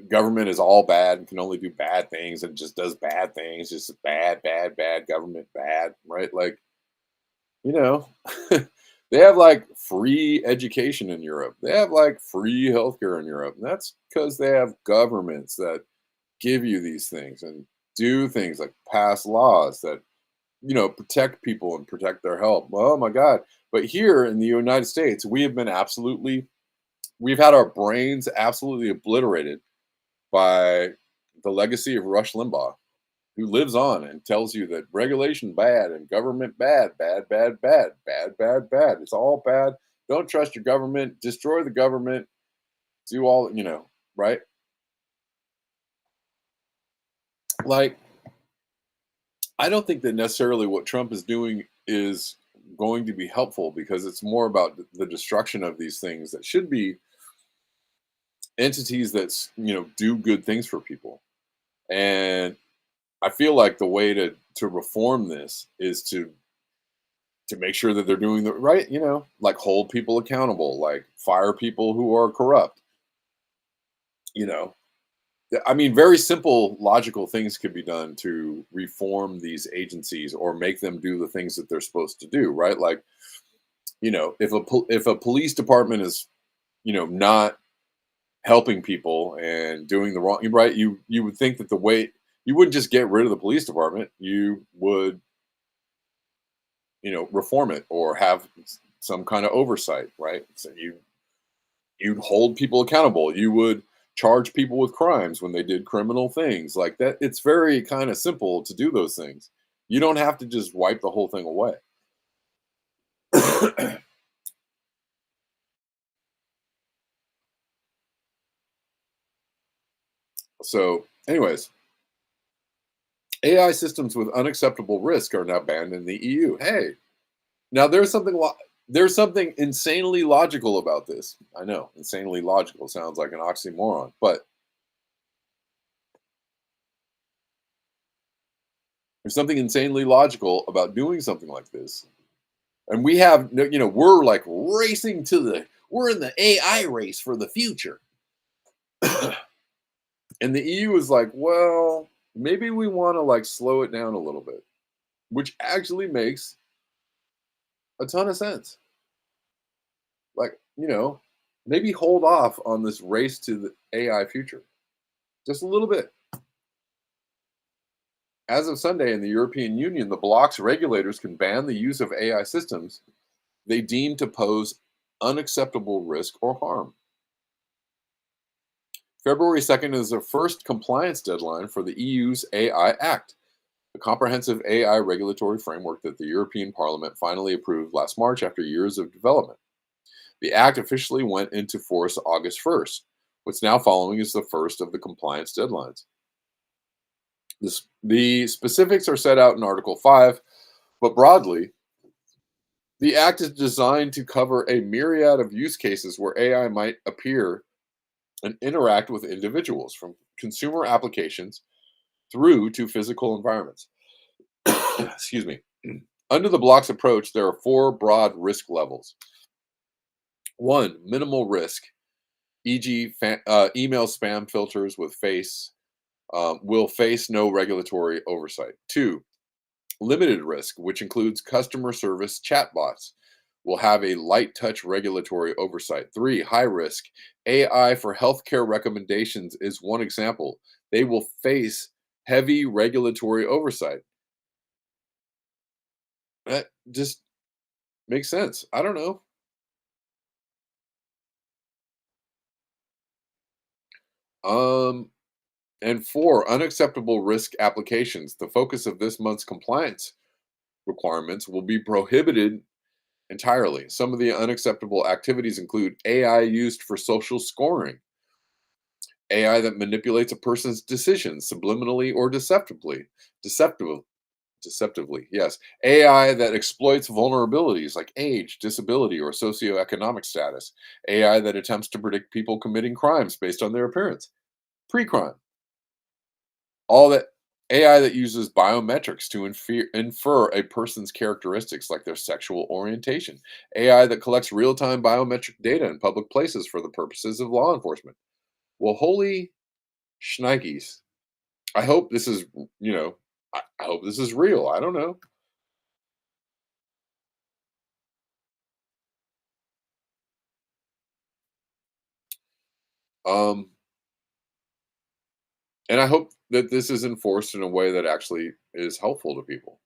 Speaker 1: government is all bad and can only do bad things and just does bad things, just bad government, bad, right? Like, they have like free education in Europe. They have like free healthcare in Europe. And that's because they have governments that give you these things and do things like pass laws that, protect people and protect their health. Oh my God. But here in the United States, we've had our brains absolutely obliterated by the legacy of Rush Limbaugh, who lives on and tells you that regulation bad and government bad. It's all bad. Don't trust your government. Destroy the government. Do all, right? Like, I don't think that necessarily what Trump is doing is going to be helpful, because it's more about the destruction of these things that should be entities that, do good things for people. And I feel like the way to reform this is to make sure that they're doing the right, like hold people accountable, like fire people who are corrupt. I mean, very simple, logical things could be done to reform these agencies or make them do the things that they're supposed to do, right? Like, if a police department is, not helping people and doing the wrong, right? You would think that you wouldn't just get rid of the police department. You would, reform it or have some kind of oversight, right? So you'd hold people accountable. You would charge people with crimes when they did criminal things like that. It's very kind of simple to do those things. You don't have to just wipe the whole thing away. So, anyways, AI systems with unacceptable risk are now banned in the EU. Hey, now there's something insanely logical about this. I know, insanely logical sounds like an oxymoron, but there's something insanely logical about doing something like this. And we have, we're like racing we're in the AI race for the future. And the EU is like, well, maybe we want to like slow it down a little bit, which actually makes a ton of sense. Like, maybe hold off on this race to the AI future just a little bit. As of Sunday in the European Union, the bloc's regulators can ban the use of AI systems they deem to pose unacceptable risk or harm. February 2nd is the first compliance deadline for the EU's AI Act, the comprehensive AI regulatory framework that the European Parliament finally approved last March after years of development. The act officially went into force August 1st. What's now following is the first of the compliance deadlines. The specifics are set out in Article 5, but broadly, the act is designed to cover a myriad of use cases where AI might appear and interact with individuals, from consumer applications through to physical environments. Excuse me. Under the block's approach, there are 4 broad risk levels. 1, minimal risk, e.g., email spam filters with will face no regulatory oversight. 2, limited risk, which includes customer service chatbots, will have a light touch regulatory oversight. 3, high risk, AI for healthcare recommendations is one example. They will face heavy regulatory oversight. That just makes sense. I don't know. And 4, unacceptable risk applications. The focus of this month's compliance requirements will be prohibited entirely. Some of the unacceptable activities include AI used for social scoring, AI that manipulates a person's decisions subliminally or deceptively, yes. AI that exploits vulnerabilities like age, disability, or socioeconomic status. AI that attempts to predict people committing crimes based on their appearance, pre-crime. All that AI that uses biometrics to infer a person's characteristics like their sexual orientation. AI that collects real-time biometric data in public places for the purposes of law enforcement. Well, holy shnikes. I hope this is, I hope this is real. I don't know. Um, and I hope that this is enforced in a way that actually is helpful to people.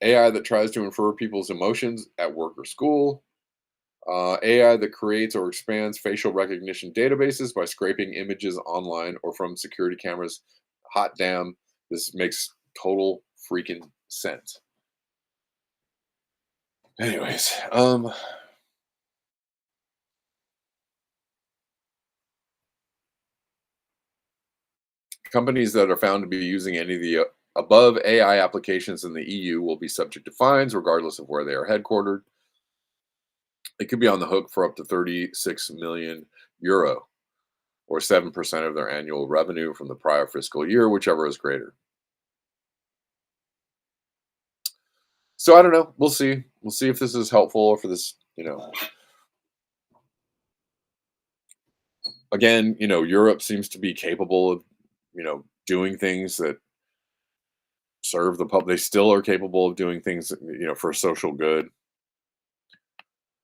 Speaker 1: AI that tries to infer people's emotions at work or school. AI that creates or expands facial recognition databases by scraping images online or from security cameras. Hot damn, this makes total freaking sense. Anyways, companies that are found to be using any of the above AI applications in the EU will be subject to fines regardless of where they are headquartered. It could be on the hook for up to 36 million euro, or 7% of their annual revenue from the prior fiscal year, whichever is greater. So I don't know. We'll see. We'll see if this is helpful or for this, again, Europe seems to be capable of, doing things that serve the public. They still are capable of doing things, for social good.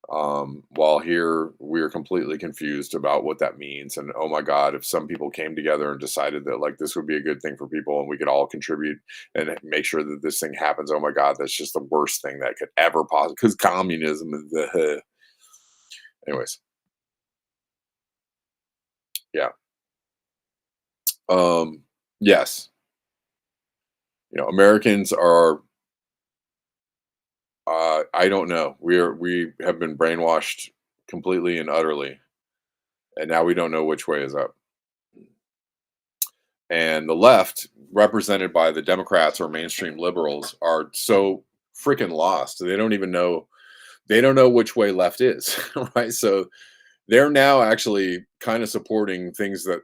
Speaker 1: While here we're completely confused about what that means. And oh my God, if some people came together and decided that like this would be a good thing for people and we could all contribute and make sure that this thing happens, oh my God, that's just the worst thing that could ever possibly, because communism is the anyways. Yeah. Yes. Americans are I don't know. We have been brainwashed completely and utterly, and now we don't know which way is up. And the left, represented by the Democrats or mainstream liberals, are so freaking lost. They don't even know. They don't know which way left is, right? So they're now actually kind of supporting things that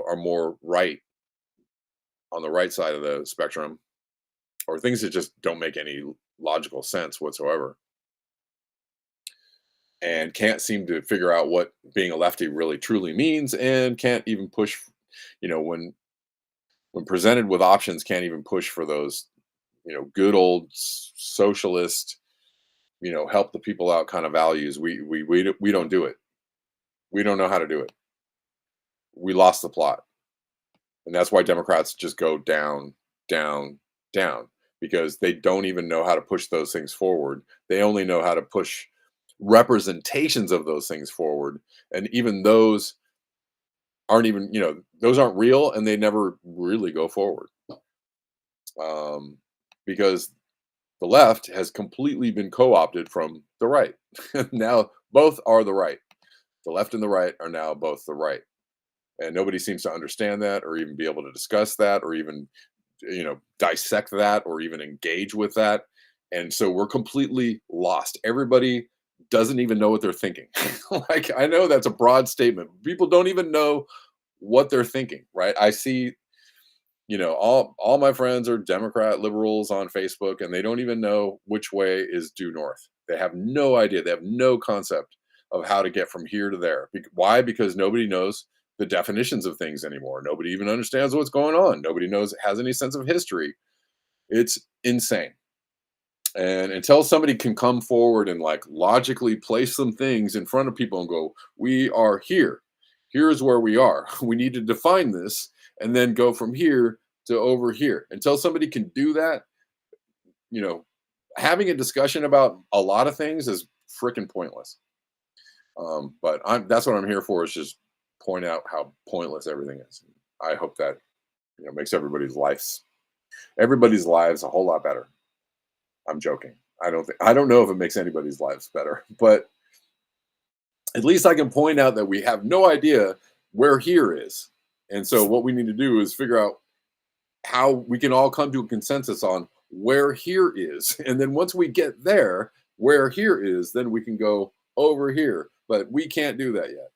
Speaker 1: are more right, on the right side of the spectrum, or things that just don't make any logical sense whatsoever, and can't seem to figure out what being a lefty really truly means, and can't even push, when presented with options, can't even push for those, good old socialist, help the people out kind of values. We don't do it. We don't know how to do it. We lost the plot, and that's why Democrats just go down, down, down, because they don't even know how to push those things forward. They only know how to push representations of those things forward, and even those aren't even, those aren't real, and they never really go forward. because the left has completely been co-opted from the right. Now both are the right. The left and the right are now both the right, and nobody seems to understand that, or even be able to discuss that, or even dissect that, or even engage with that. And so we're completely lost. Everybody doesn't even know what they're thinking. Like, I know that's a broad statement. People don't even know what they're thinking, right? I see, all my friends are Democrat liberals on Facebook, and they don't even know which way is due north. They have no idea. They have no concept of how to get from here to there. Why? Because nobody knows the definitions of things anymore. Nobody even understands what's going on. Nobody has any sense of history. It's insane. And until somebody can come forward and like logically place some things in front of people and go, we are here. Here's where we are. We need to define this and then go from here to over here. Until somebody can do that, having a discussion about a lot of things is freaking pointless. But that's what I'm here for, is just point out how pointless everything is. I hope that makes everybody's lives a whole lot better. I'm joking. I don't know if it makes anybody's lives better, but at least I can point out that we have no idea where here is. And so what we need to do is figure out how we can all come to a consensus on where here is. And then once we get there, where here is, then we can go over here. But we can't do that yet.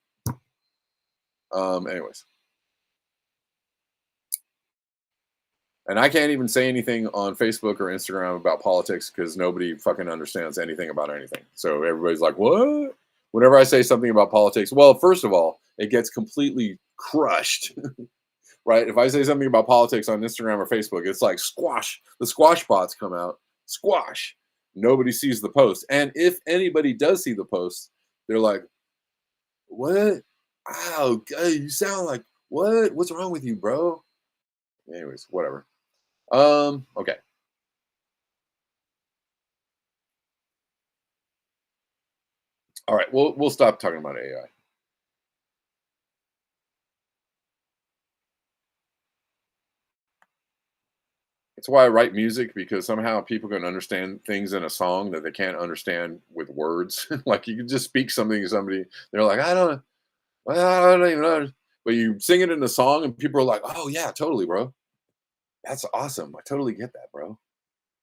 Speaker 1: Anyways. And I can't even say anything on Facebook or Instagram about politics because nobody fucking understands anything about anything. So everybody's like, what? Whenever I say something about politics, well, first of all, it gets completely crushed, right? If I say something about politics on Instagram or Facebook, it's like squash. The squash bots come out, squash. Nobody sees the post. And if anybody does see the post, they're like, what? Wow, you sound like, what? What's wrong with you, bro? Anyways, whatever. Okay. All right, we'll stop talking about AI. It's why I write music, because somehow people can understand things in a song that they can't understand with words. Like, you can just speak something to somebody, they're like, I don't even know. But you sing it in a song and people are like, oh yeah, totally, bro. That's awesome. I totally get that, bro.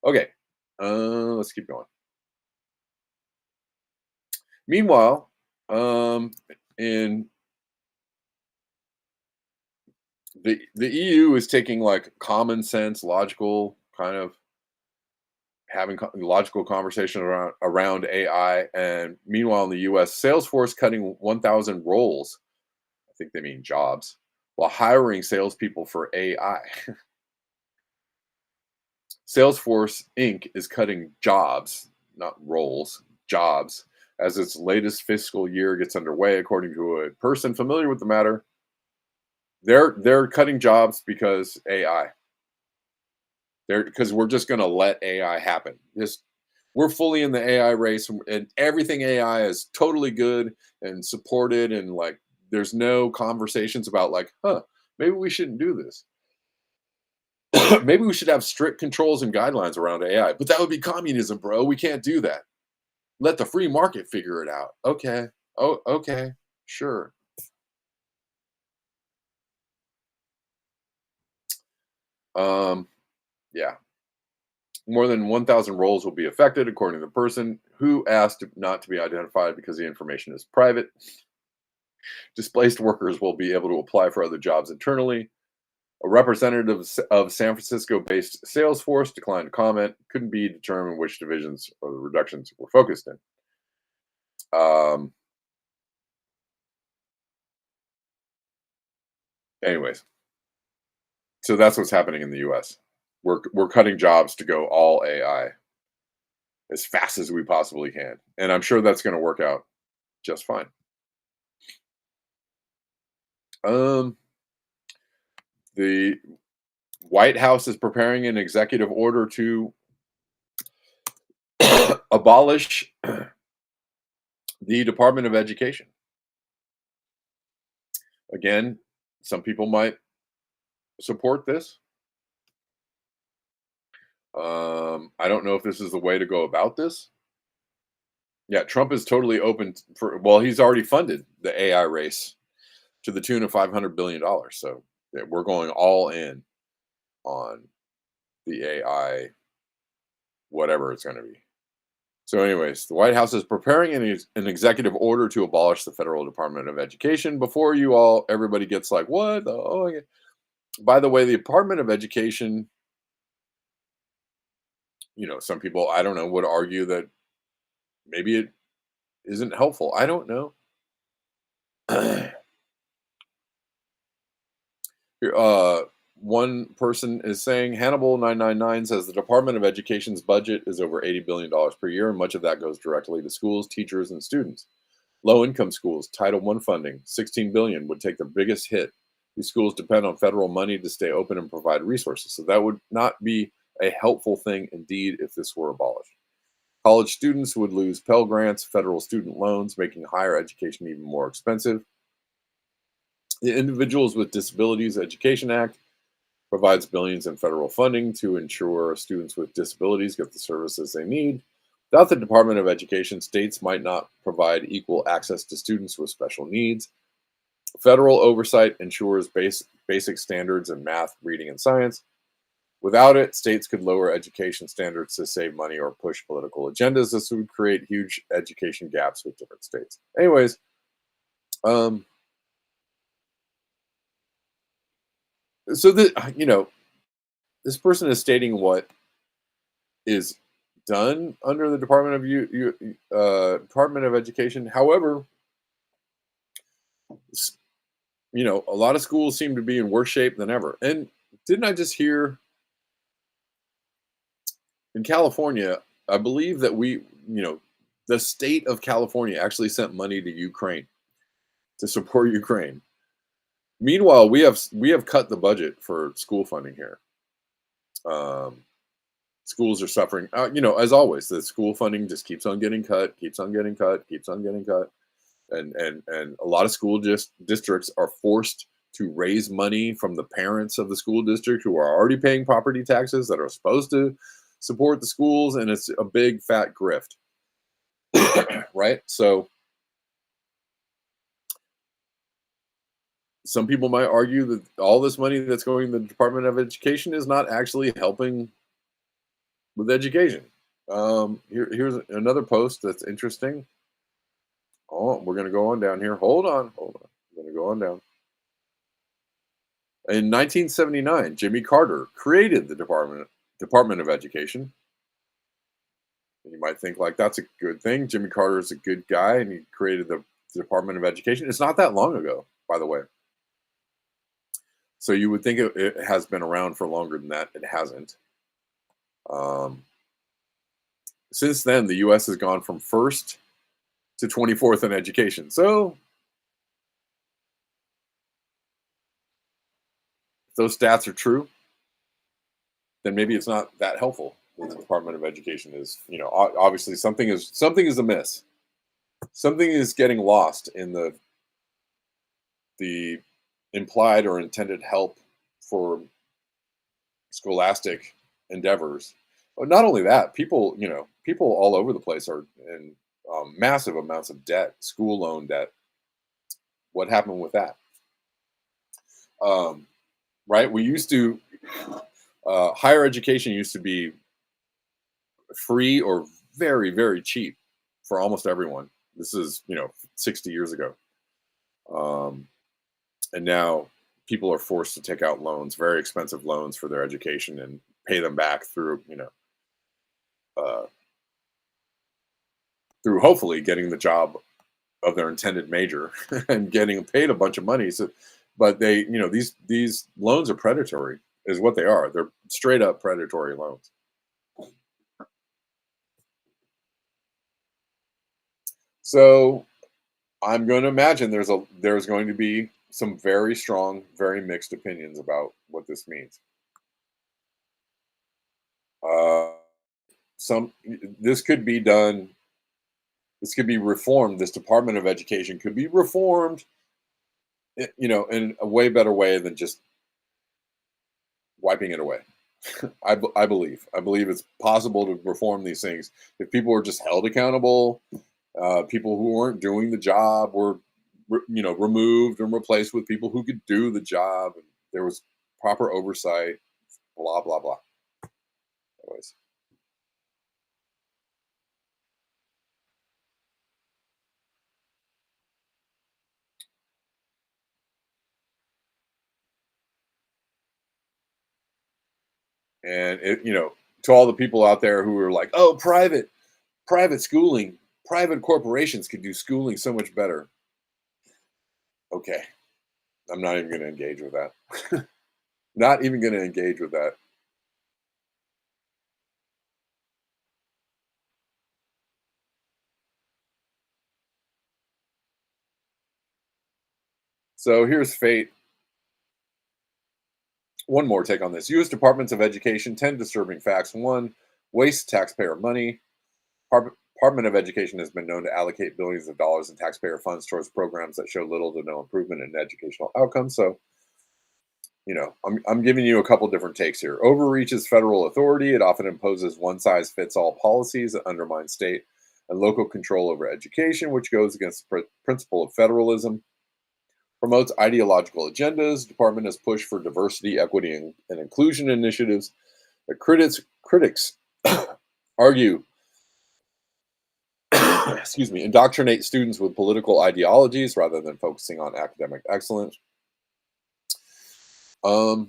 Speaker 1: Okay. Let's keep going. Meanwhile, in the EU is taking like common sense, logical kind of having logical conversation around AI, and meanwhile in the U.S., Salesforce cutting 1,000 roles. I think they mean jobs, while hiring salespeople for AI. Salesforce Inc. is cutting jobs, not roles, jobs, as its latest fiscal year gets underway, according to a person familiar with the matter. They're cutting jobs because AI. Because we're just going to let AI happen. We're fully in the AI race, and everything AI is totally good and supported, and like there's no conversations about like, maybe we shouldn't do this. Maybe we should have strict controls and guidelines around AI, but that would be communism, bro. We can't do that. Let the free market figure it out. Okay. Oh, okay. Sure. Yeah. More than 1,000 roles will be affected, according to the person who asked not to be identified because the information is private. Displaced workers will be able to apply for other jobs internally. A representative of San Francisco-based Salesforce declined to comment. Couldn't be determined which divisions or the reductions were focused in. Anyways, so that's what's happening in the U.S. We're cutting jobs to go all AI as fast as we possibly can, and I'm sure that's going to work out just fine. The White House is preparing an executive order to abolish the Department of Education. Again, some people might support this. I don't know if this is the way to go about this. Yeah, Trump is totally open for, well, he's already funded the AI race to the tune of $500 billion. So yeah, we're going all in on the AI, whatever it's going to be. So, anyways, the White House is preparing an executive order to abolish the Federal Department of Education. Before everybody gets like, what? Oh, yeah. By the way, the Department of Education, some people, I don't know, would argue that maybe it isn't helpful. I don't know. One person is saying Hannibal 999 says the Department of Education's budget is over $80 billion per year, and much of that goes directly to schools, teachers, and students. Low-income schools, Title I funding, $16 billion would take the biggest hit. These schools depend on federal money to stay open and provide resources, so that would not be a helpful thing indeed if this were abolished. College students would lose Pell Grants, federal student loans, making higher education even more expensive. The Individuals with Disabilities Education Act provides billions in federal funding to ensure students with disabilities get the services they need. Without the Department of Education, states might not provide equal access to students with special needs. Federal oversight ensures basic standards in math, reading, and science. Without it, states could lower education standards to save money or push political agendas. This would create huge education gaps with different states. Anyways, so this person is stating what is done under the Department of Education. However, a lot of schools seem to be in worse shape than ever. And didn't I just hear in California, I believe that the state of California actually sent money to Ukraine to support Ukraine. Meanwhile, we have cut the budget for school funding here. Schools are suffering. As always, the school funding just keeps on getting cut, and a lot of school districts are forced to raise money from the parents of the school district who are already paying property taxes that are supposed to support the schools, and it's a big fat grift, right? So some people might argue that all this money that's going to the Department of Education is not actually helping with education. Here's another post that's interesting. Oh, we're going to go on down here. Hold on. We're going to go on down. In 1979, Jimmy Carter created the Department of Education. You might think like that's a good thing. Jimmy Carter is a good guy, and he created the Department of Education. It's not that long ago, by the way. So you would think it has been around for longer than that. It hasn't. Since then, the U.S. has gone from first to 24th in education. So if those stats are true, then maybe it's not that helpful. The Department of Education is, obviously something is amiss. Something is getting lost in the implied or intended help for scholastic endeavors. But not only that, people all over the place are in massive amounts of debt, school loan debt. What happened with that? Right? We used to, higher education used to be free or very, very cheap for almost everyone. This is, 60 years ago. And now people are forced to take out loans, very expensive loans for their education, and pay them back through, through hopefully getting the job of their intended major and getting paid a bunch of money. So, but they, these loans are predatory, is what they are. They're straight up predatory loans. So I'm going to imagine there's going to be some very strong, very mixed opinions about what this means. This could be done. This could be reformed. This Department of Education could be reformed, in a way better way than just wiping it away. I believe it's possible to reform these things if people were just held accountable. People who weren't doing the job were, removed and replaced with people who could do the job. And there was proper oversight. Blah blah blah. Anyways. And to all the people out there who are like, oh, private schooling, private corporations could do schooling so much better. Okay. I'm not even going to engage with that. Not even going to engage with that. So here's fate. One more take on this. U.S. Departments of Education, 10 disturbing facts. 1, waste taxpayer money. Department of Education has been known to allocate billions of dollars in taxpayer funds towards programs that show little to no improvement in educational outcomes. So, I'm giving you a couple different takes here. Overreaches federal authority. It often imposes one-size-fits-all policies that undermine state and local control over education, which goes against the principle of federalism. Promotes ideological agendas. The department has pushed for diversity, equity, and inclusion initiatives. The critics argue, indoctrinate students with political ideologies rather than focusing on academic excellence. I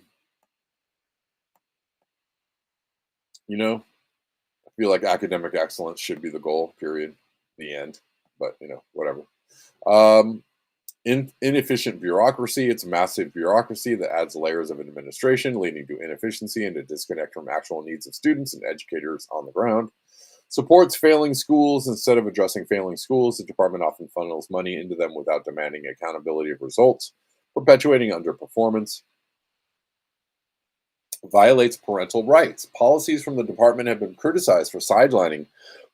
Speaker 1: feel like academic excellence should be the goal, period, the end. But, whatever. Inefficient bureaucracy. It's a massive bureaucracy that adds layers of administration, leading to inefficiency and a disconnect from actual needs of students and educators on the ground. Supports failing schools. Instead of addressing failing schools, the department often funnels money into them without demanding accountability of results, perpetuating underperformance. Violates parental rights. Policies from the department have been criticized for sidelining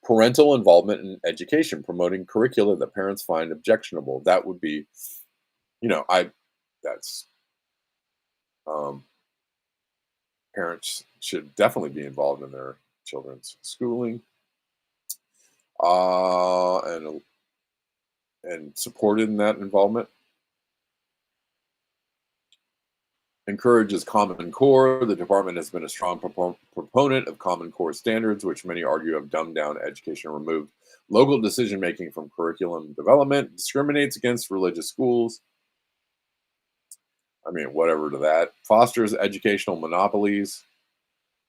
Speaker 1: parental involvement in education, promoting curricula that parents find objectionable. That would be, parents should definitely be involved in their children's schooling, and supported in that involvement. Encourages Common Core. The department has been a strong proponent of Common Core standards, which many argue have dumbed down education and removed local decision-making from curriculum development. Discriminates against religious schools. Whatever to that. Fosters educational monopolies.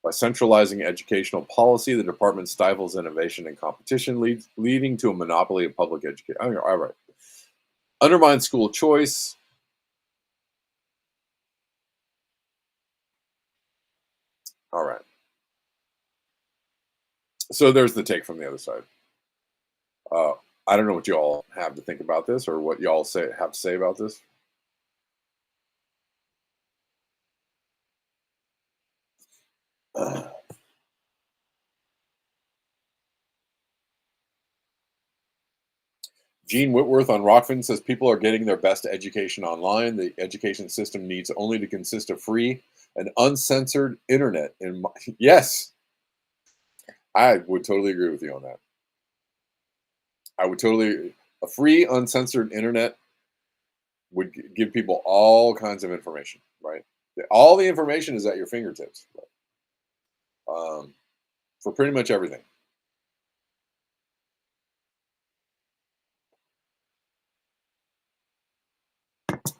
Speaker 1: By centralizing educational policy, the department stifles innovation and competition, leading to a monopoly of public education. All right. Undermines school choice. All right. So there's the take from the other side. I don't know what y'all have to think about this or what y'all have to say about this. Gene Whitworth on Rockfin says people are getting their best education online. The education system needs only to consist of free and uncensored internet. Yes, I would totally agree with you on that. A free, uncensored internet would give people all kinds of information, right? All the information is at your fingertips, for pretty much everything.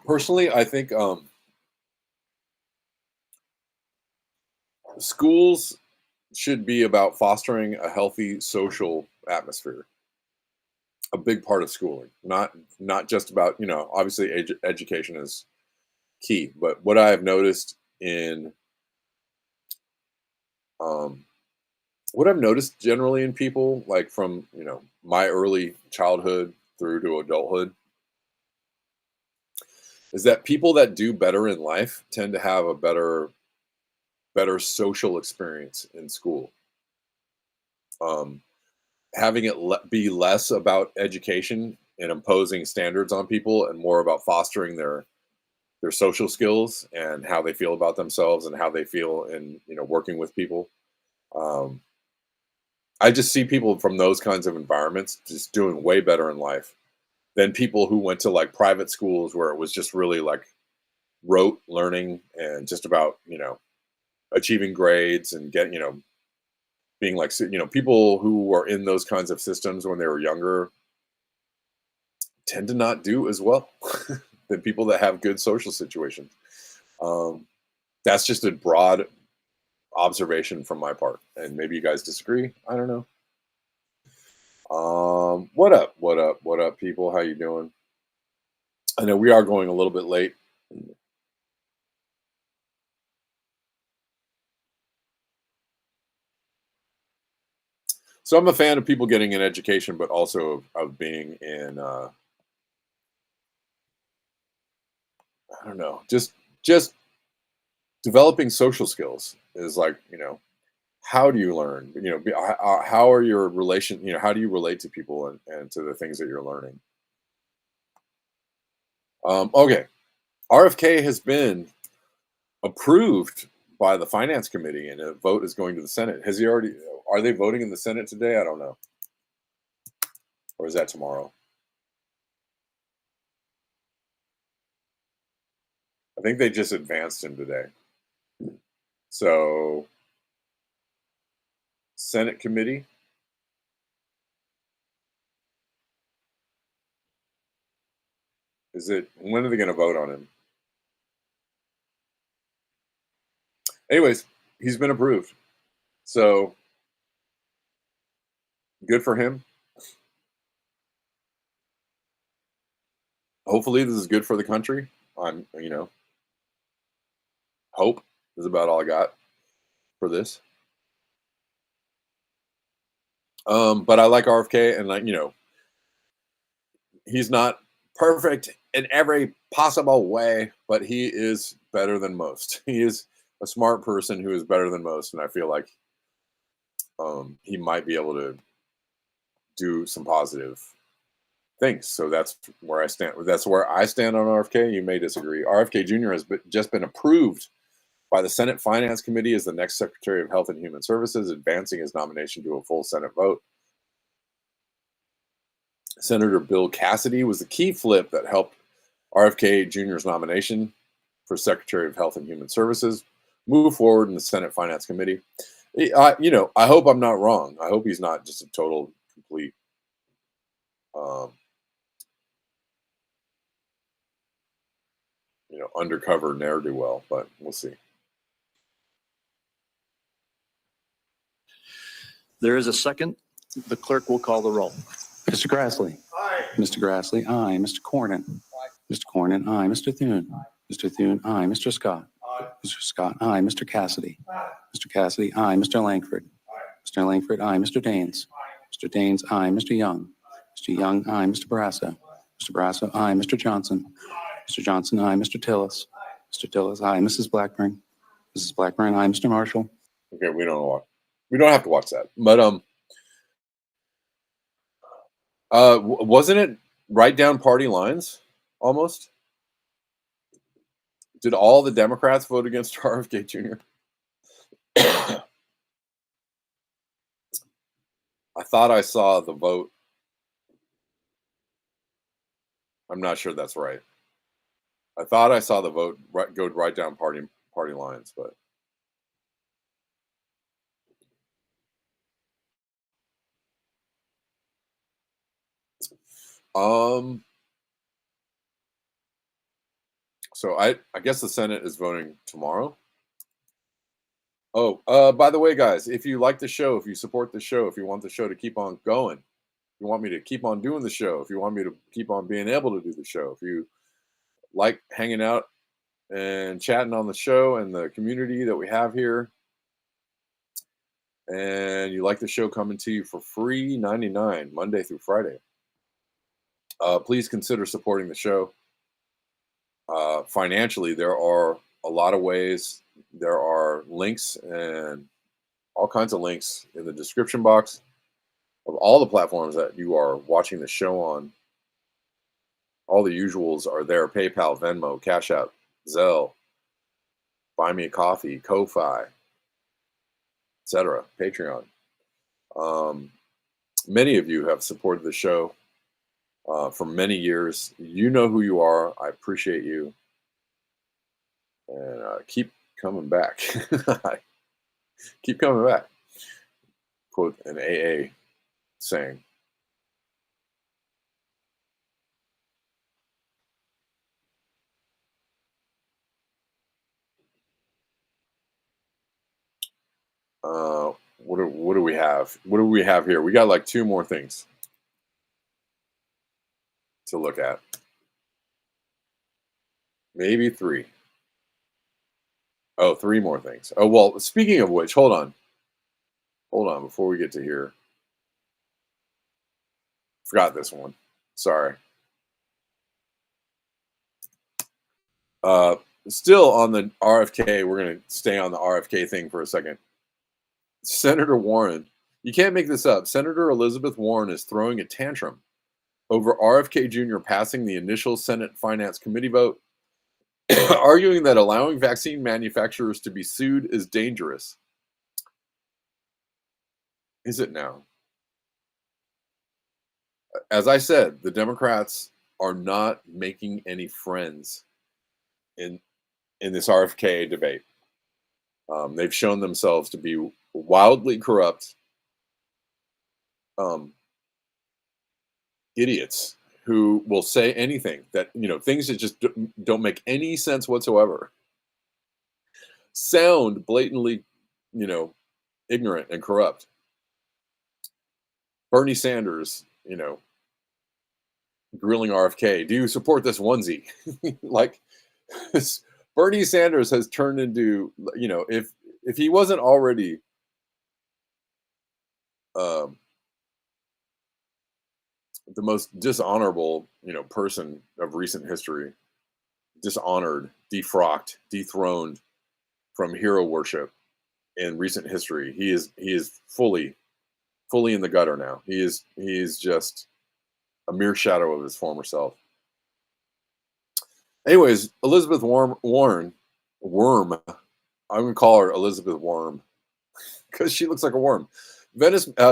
Speaker 1: Personally, I think schools should be about fostering a healthy social atmosphere. A big part of schooling, not just about, obviously education is key, but what I have noticed generally in people, like from, my early childhood through to adulthood, is that people that do better in life tend to have a better social experience in school. Having it be less about education and imposing standards on people and more about fostering their their social skills and how they feel about themselves and how they feel in, working with people. I just see people from those kinds of environments just doing way better in life than people who went to like private schools where it was just really like rote learning and just about, achieving grades and being like, people who were in those kinds of systems when they were younger tend to not do as well than people that have good social situations. That's just a broad observation from my part, and maybe you guys disagree. I don't know. What up, people? How you doing? I know we are going a little bit late. So I'm a fan of people getting an education, but also of being in, I don't know, just developing social skills is like, how do you learn? How are your relation? How do you relate to people and to the things that you're learning? Okay, RFK has been approved by the Finance Committee, and a vote is going to the Senate. Has he already? Are they voting in the Senate today? I don't know. Or is that tomorrow? I think they just advanced him today. So, Senate Committee. When are they going to vote on him? Anyways, he's been approved. So, good for him. Hopefully this is good for the country. Hope is about all I got for this. But I like RFK, and he's not perfect in every possible way, but he is better than most. He is a smart person who is better than most, and I feel like he might be able to do some positive things. So that's where I stand. That's where I stand on RFK. You may disagree. RFK Jr. has just been approved by the Senate Finance Committee as the next Secretary of Health and Human Services, advancing his nomination to a full Senate vote. Senator Bill Cassidy was the key flip that helped RFK Jr.'s nomination for Secretary of Health and Human Services move forward in the Senate Finance Committee. I hope I'm not wrong. I hope he's not just a total, complete undercover ne'er-do-well, but we'll see.
Speaker 9: There is a second. The clerk will call the roll. Mr. Grassley. Aye. Mr. Grassley, aye. Mr. Cornyn. Aye. Mr. Cornyn, aye. Mr. Thune. Aye. Mr. Thune, aye. Mr. Scott. Aye. Mr. Scott, aye. Mr. Cassidy. Aye. Mr. Cassidy, aye. Mr. Langford. Aye. Mr. Langford, aye. Mr. Daines. Aye. Mr. Daines, aye. Mr. Young. Mr. Young, aye. Mr. Barrasso. Mr. Barrasso, aye. Mr. Johnson. Mr. Johnson, aye. Mr. Tillis. Mr. Tillis, aye. Mrs. Blackburn. Mrs. Blackburn, aye. Mr. Marshall.
Speaker 1: Okay, we don't have to watch that, but wasn't it right down party lines almost? Did all the Democrats vote against RFK Jr.? I thought I saw the vote. I'm not sure that's right. I thought I saw the vote go right down party lines, but so I guess the Senate is voting tomorrow. Oh, by the way, guys, if you like the show, if you support the show, if you want the show to keep on going, if you want me to keep on doing the show, if you want me to keep on being able to do the show, if you like hanging out and chatting on the show and the community that we have here, and you like the show coming to you for free $99 Monday through Friday, please consider supporting the show. Financially, there are a lot of ways. There are links and all kinds of links in the description box of all the platforms that you are watching the show on. All the usuals are there: PayPal, Venmo, CashApp, Zelle, Buy Me a Coffee, Ko-Fi, etc., Patreon. Many of you have supported the show for many years. You know who you are. I appreciate you. And keep coming back. Keep coming back. Quote an AA saying. What do we have? What do we have here? We got like 2 more things to look at. Maybe 3. Oh, 3 more things. Oh, well, speaking of which, hold on. Hold on before we get to here. Forgot this one. Sorry. Still on the RFK, we're going to stay on the RFK thing for a second. Senator Warren, you can't make this up. Senator Elizabeth Warren is throwing a tantrum over RFK Jr. passing the initial Senate Finance Committee vote, arguing that allowing vaccine manufacturers to be sued is dangerous. Is it now? As I said, the Democrats are not making any friends in this RFK debate. They've shown themselves to be wildly corrupt idiots who will say anything that, things that just don't make any sense whatsoever. Sound blatantly, ignorant and corrupt. Bernie Sanders, grilling RFK, do you support this onesie? Like, Bernie Sanders has turned into, if he wasn't already the most dishonorable, person of recent history, dishonored, defrocked, dethroned from hero worship in recent history. He is fully in the gutter now. He is just a mere shadow of his former self. Anyways, Elizabeth Warren, Worm. I'm gonna call her Elizabeth Worm because she looks like a worm.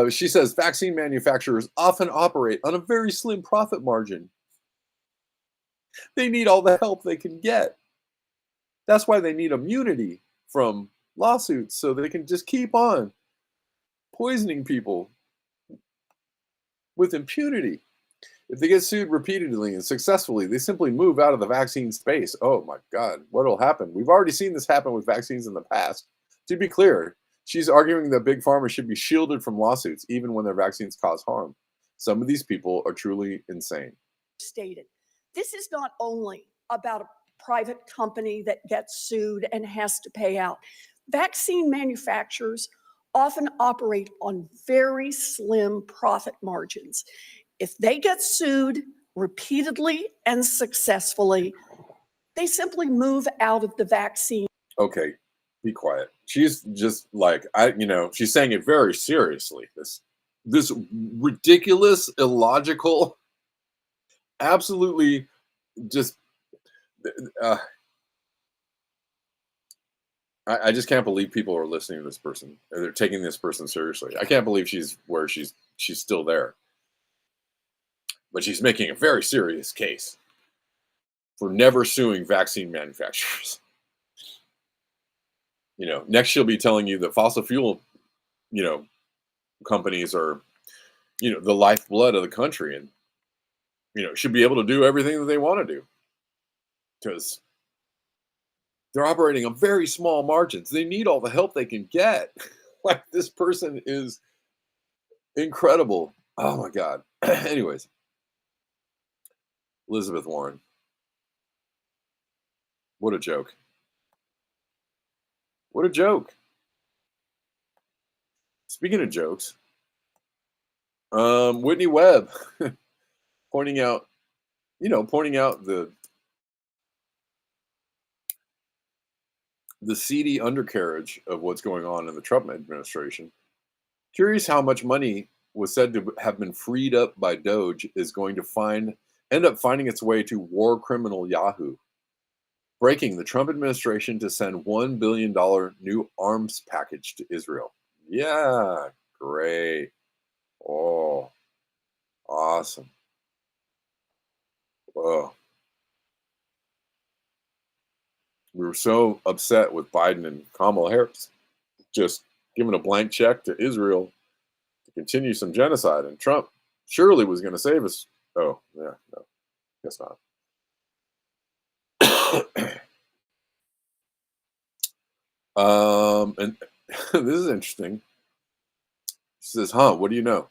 Speaker 1: She says vaccine manufacturers often operate on a very slim profit margin. They need all the help they can get. That's why they need immunity from lawsuits, so they can just keep on poisoning people with impunity. If they get sued repeatedly and successfully, they simply move out of the vaccine space. Oh my God, what will happen? We've already seen this happen with vaccines in the past. To be clear, she's arguing that big pharma should be shielded from lawsuits, even when their vaccines cause harm. Some of these people are truly insane.
Speaker 10: Stated, this is not only about a private company that gets sued and has to pay out. Vaccine manufacturers often operate on very slim profit margins. If they get sued repeatedly and successfully, they simply move out of the vaccine.
Speaker 1: Okay, be quiet. She's just like, she's saying it very seriously. This ridiculous, illogical, absolutely just, I just can't believe people are listening to this person. Or they're taking this person seriously. I can't believe she's still there. But she's making a very serious case for never suing vaccine manufacturers. Next she'll be telling you that fossil fuel, companies are, the lifeblood of the country and, should be able to do everything that they want to do. Because they're operating on very small margins. They need all the help they can get. Like, this person is incredible. Oh my God. Anyways. Elizabeth Warren. What a joke. What a joke. Speaking of jokes, Whitney Webb pointing out the seedy undercarriage of what's going on in the Trump administration. Curious how much money was said to have been freed up by Doge is going to end up finding its way to war criminal Yahoo. Breaking: the Trump administration to send $1 billion new arms package to Israel. Yeah, great. Oh, awesome. Whoa. We were so upset with Biden and Kamala Harris just giving a blank check to Israel to continue some genocide, and Trump surely was going to save us. Oh, yeah, no, guess not. And this is interesting. She says, what do you know?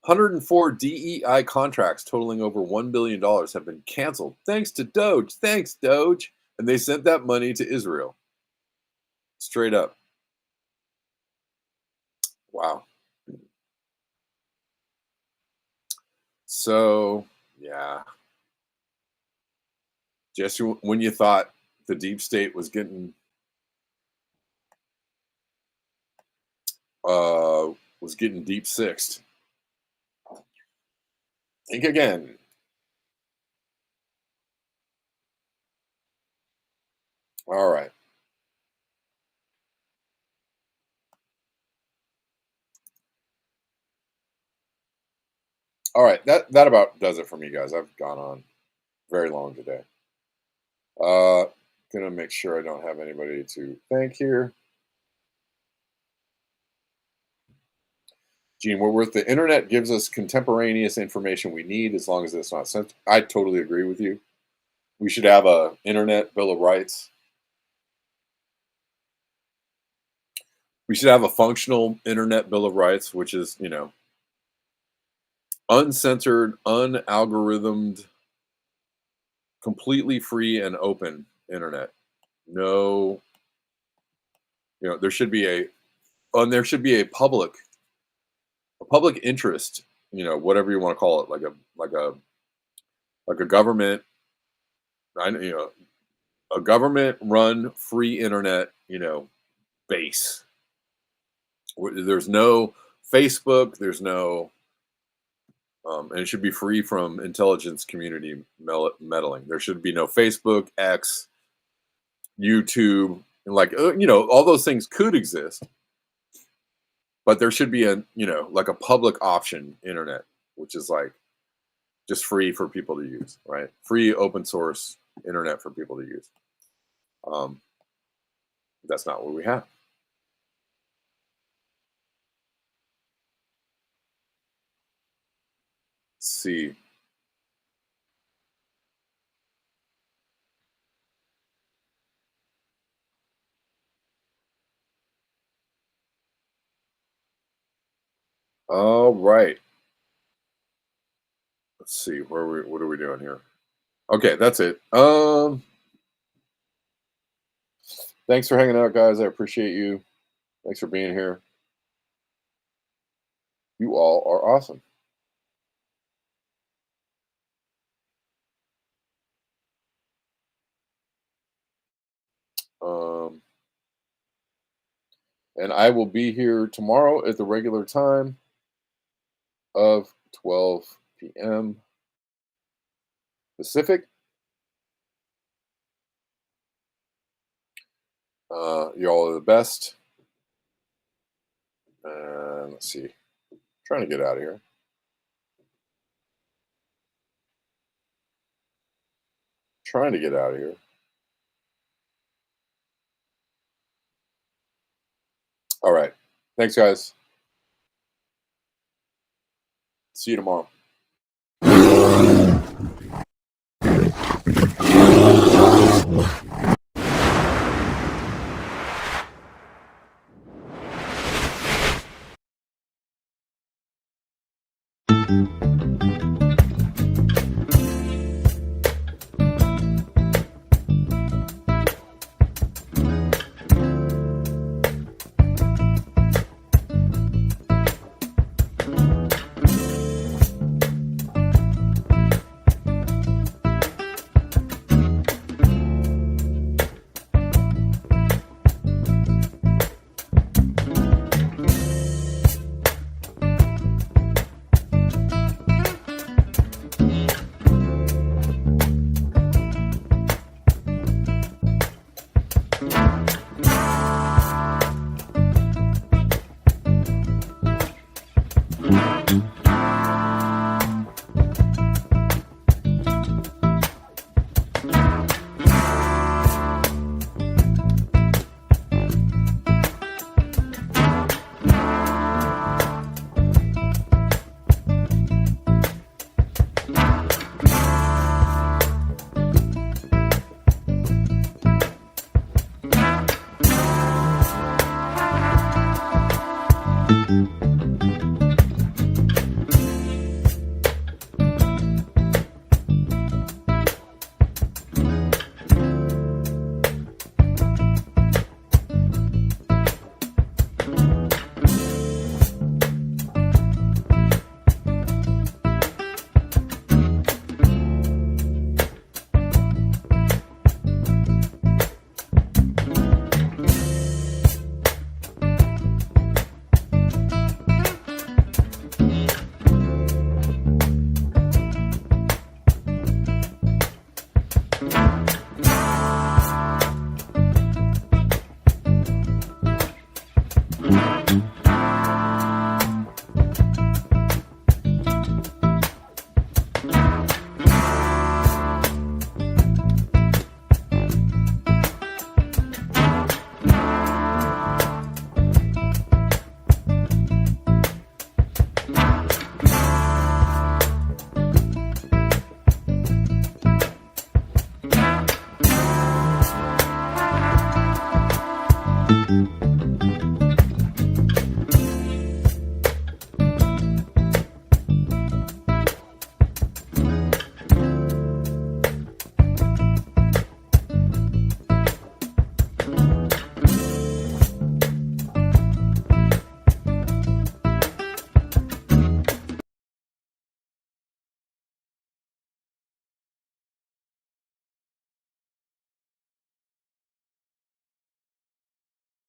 Speaker 1: 104 DEI contracts totaling over $1 billion have been canceled thanks to Doge. Thanks, Doge. And they sent that money to Israel. Straight up. Wow. So, yeah. Just when you thought the deep state was getting deep sixed, think again. All right. All right, that about does it for me, guys. I've gone on very long today. Gonna make sure I don't have anybody to thank here. Gene Woodworth, the internet gives us contemporaneous information we need as long as it's not sent. I totally agree with you. We should have a internet bill of rights. We should have a functional internet bill of rights, which is, uncensored, unalgorithmed, completely free and open internet. No, there should be a public interest, whatever you want to call it, like a government, a government run free internet, base. There's no Facebook, there's no and it should be free from intelligence community meddling. There should be no Facebook, X, YouTube, and all those things could exist, but there should be like a public option internet, which is like just free for people to use, right? Free open source internet for people to use. That's not what we have. Let's see. All right. Let's see what are we doing here? Okay, that's it. Thanks for hanging out, guys. I appreciate you. Thanks for being here. You all are awesome. And I will be here tomorrow at the regular time of 12 p.m. Pacific. Y'all are the best. And let's see. Trying to get out of here. Trying to get out of here. All right. Thanks, guys. See you tomorrow.